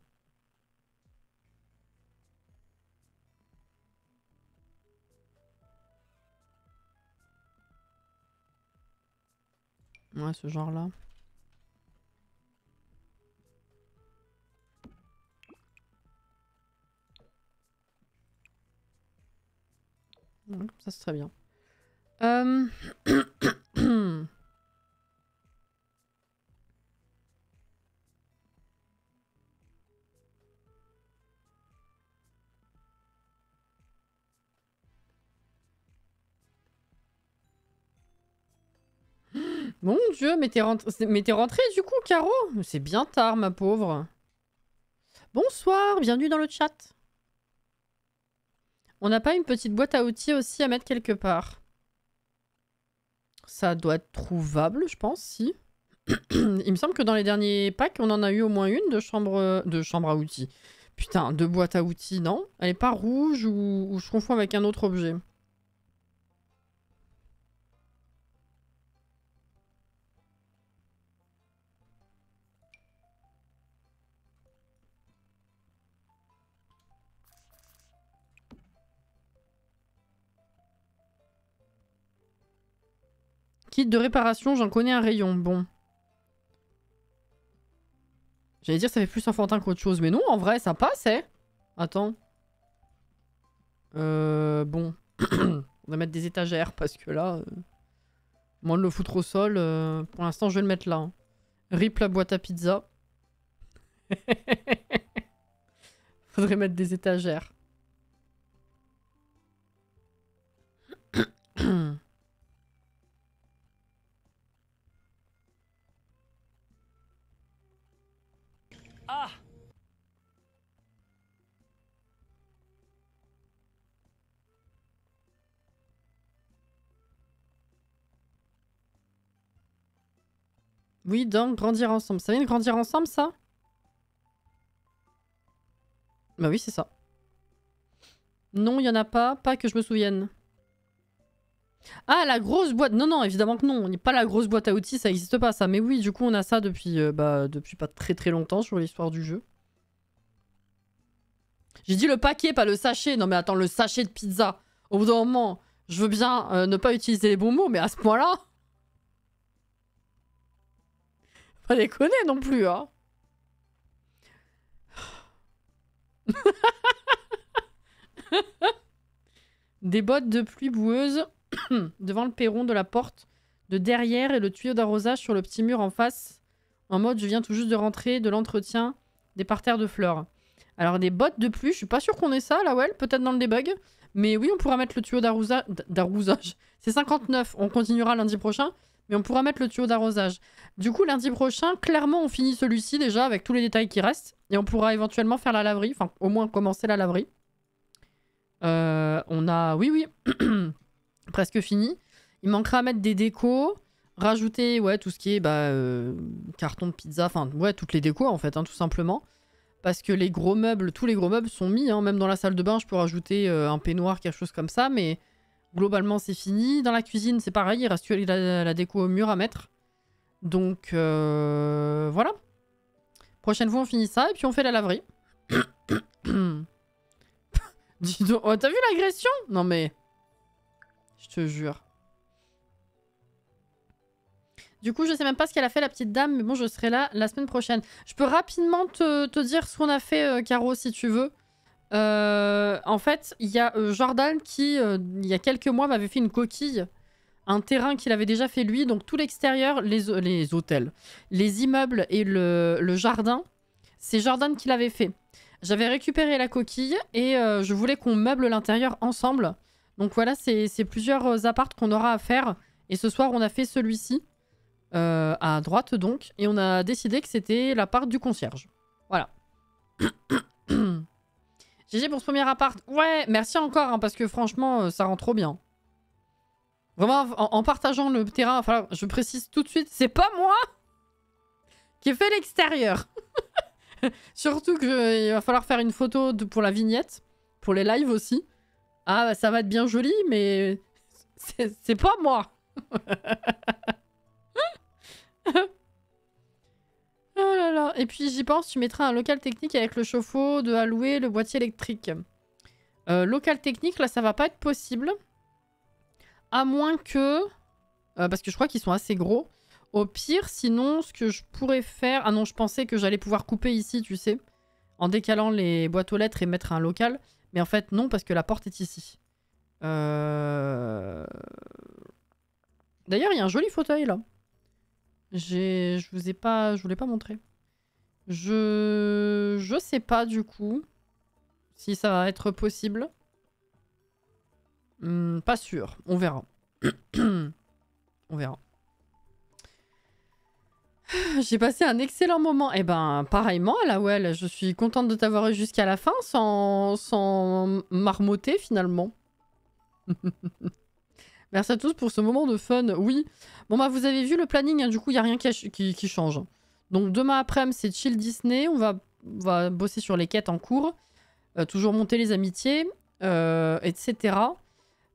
Ouais, ce genre-là. Ouais, comme ça, c'est très bien. Mon Dieu, mais t'es rentrée du coup, Caro? C'est bien tard, ma pauvre. Bonsoir, bienvenue dans le chat. On n'a pas une petite boîte à outils aussi à mettre quelque part? Ça doit être trouvable, je pense, si. Il me semble que dans les derniers packs, on en a eu au moins une de chambre à outils. Putain, de boîte à outils, non? Elle est pas rouge ou je confonds avec un autre objet? Kit de réparation, j'en connais un rayon. Bon. J'allais dire ça fait plus enfantin qu'autre chose, mais non, en vrai, ça passe, hein. Attends. Bon. On va mettre des étagères, parce que là... Moi, de le foutre au sol, pour l'instant, je vais le mettre là. Hein. Rip la boîte à pizza. Faudrait mettre des étagères. Ah! Oui, donc, grandir ensemble. Ça vient de grandir ensemble, ça? Bah oui, c'est ça. Non, il y en a pas. Pas que je me souvienne. Ah, la grosse boîte. Non, non, évidemment que non. Pas la grosse boîte à outils, ça n'existe pas, ça. Mais oui, du coup, on a ça depuis, depuis pas très très longtemps sur l'histoire du jeu. J'ai dit le paquet, pas le sachet. Non, mais attends, le sachet de pizza. Au bout d'un moment, je veux bien ne pas utiliser les bons mots, mais à ce point-là... Pas déconner non plus, hein. Des bottes de pluie boueuse devant le perron de la porte de derrière et le tuyau d'arrosage sur le petit mur en face. En mode, je viens tout juste de rentrer de l'entretien des parterres de fleurs. Alors, des bottes de pluie, je suis pas sûre qu'on ait ça, là, ouais, peut-être dans le debug. Mais oui, on pourra mettre le tuyau d'arrosage. C'est 59, on continuera lundi prochain. Mais on pourra mettre le tuyau d'arrosage. Du coup, lundi prochain, clairement, on finit celui-ci déjà avec tous les détails qui restent. Et on pourra éventuellement faire la laverie. Enfin, au moins commencer la laverie. On a... Oui, oui. Presque fini. Il manquera à mettre des décos. Rajouter, ouais, tout ce qui est carton de pizza. Enfin, ouais, toutes les décos, en fait, hein, tout simplement. Parce que les gros meubles, tous les gros meubles sont mis. Hein. Même dans la salle de bain, je peux rajouter un peignoir, quelque chose comme ça. Mais... Globalement, c'est fini. Dans la cuisine, c'est pareil. Il reste que la déco au mur à mettre. Donc, voilà. Prochaine fois, on finit ça et puis on fait la laverie. Dis donc... Oh, t'as vu l'agression? Non, mais... Je te jure. Du coup, je sais même pas ce qu'elle a fait, la petite dame. Mais bon, je serai là la semaine prochaine. Je peux rapidement te dire ce qu'on a fait, Caro, si tu veux. En fait, il y a Jordan qui, il y a quelques mois, m'avait fait une coquille. Un terrain qu'il avait déjà fait lui. Donc tout l'extérieur, les hôtels, les immeubles et le jardin, c'est Jordan qui l'avait fait. J'avais récupéré la coquille et je voulais qu'on meuble l'intérieur ensemble. Donc voilà, c'est plusieurs apparts qu'on aura à faire. Et ce soir, on a fait celui-ci. À droite donc. Et on a décidé que c'était l'appart du concierge. Voilà. GG pour ce premier appart. Ouais, merci encore, hein, parce que franchement, ça rend trop bien. Vraiment, en partageant le terrain, enfin, je précise tout de suite, c'est pas moi qui ai fait l'extérieur. Surtout qu'il va falloir faire une photo pour la vignette, pour les lives aussi. Ah, bah, ça va être bien joli, mais c'est pas moi. Oh là là. Et puis j'y pense, tu mettras un local technique avec le chauffe-eau, de allouer le boîtier électrique. Local technique, là ça va pas être possible. À moins que... parce que je crois qu'ils sont assez gros. Au pire, sinon, ce que je pourrais faire... Ah non, je pensais que j'allais pouvoir couper ici, tu sais. En décalant les boîtes aux lettres et mettre un local. Mais en fait, non, parce que la porte est ici. D'ailleurs, il y a un joli fauteuil, là. Je vous l'ai pas montré. Je sais pas du coup si ça va être possible. Pas sûr. On verra. On verra. J'ai passé un excellent moment. Et ben, pareillement, là, ouais, je suis contente de t'avoir eu jusqu'à la fin sans marmotter finalement. Merci à tous pour ce moment de fun. Oui, bon bah vous avez vu le planning, hein, du coup il n'y a rien qui change. Donc demain après-midi c'est chill Disney, on va bosser sur les quêtes en cours, toujours monter les amitiés, etc.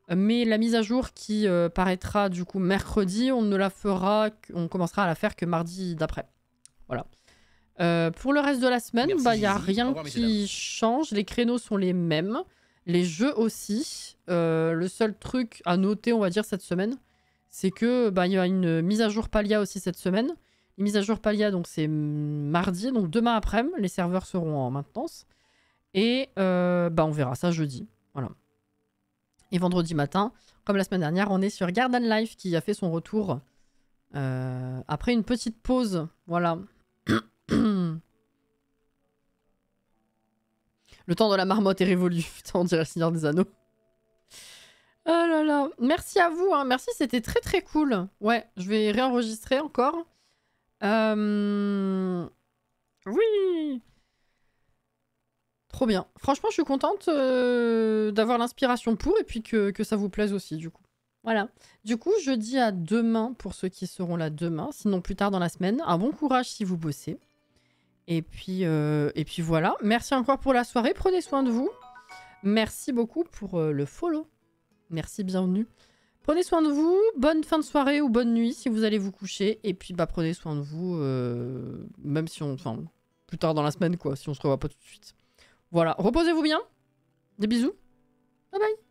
Mais la mise à jour qui paraîtra du coup mercredi, on commencera à la faire que mardi d'après. Voilà. Pour le reste de la semaine, il n'y a rien qui change, les créneaux sont les mêmes. Les jeux aussi. Le seul truc à noter, on va dire, cette semaine, c'est que y a une mise à jour Palia aussi cette semaine. Les mises à jour Palia, donc c'est mardi, donc demain après-midi, les serveurs seront en maintenance. Et on verra ça jeudi. Voilà. Et vendredi matin, comme la semaine dernière, on est sur Garden Life qui a fait son retour après une petite pause. Voilà. Le temps de la marmotte est révolu. Putain, on dirait le Seigneur des Anneaux. Oh là là. Merci à vous. Hein. Merci, c'était très très cool. Ouais, je vais réenregistrer encore. Oui. Trop bien. Franchement, je suis contente d'avoir l'inspiration pour et puis que ça vous plaise aussi, du coup. Voilà. Du coup, je dis à demain pour ceux qui seront là demain. Sinon, plus tard dans la semaine. Un bon courage si vous bossez. Et puis voilà. Merci encore pour la soirée. Prenez soin de vous. Merci beaucoup pour le follow. Merci, bienvenue. Prenez soin de vous. Bonne fin de soirée ou bonne nuit si vous allez vous coucher. Et puis, prenez soin de vous. Même si enfin, plus tard dans la semaine, quoi. Si on se revoit pas tout de suite. Voilà. Reposez-vous bien. Des bisous. Bye bye.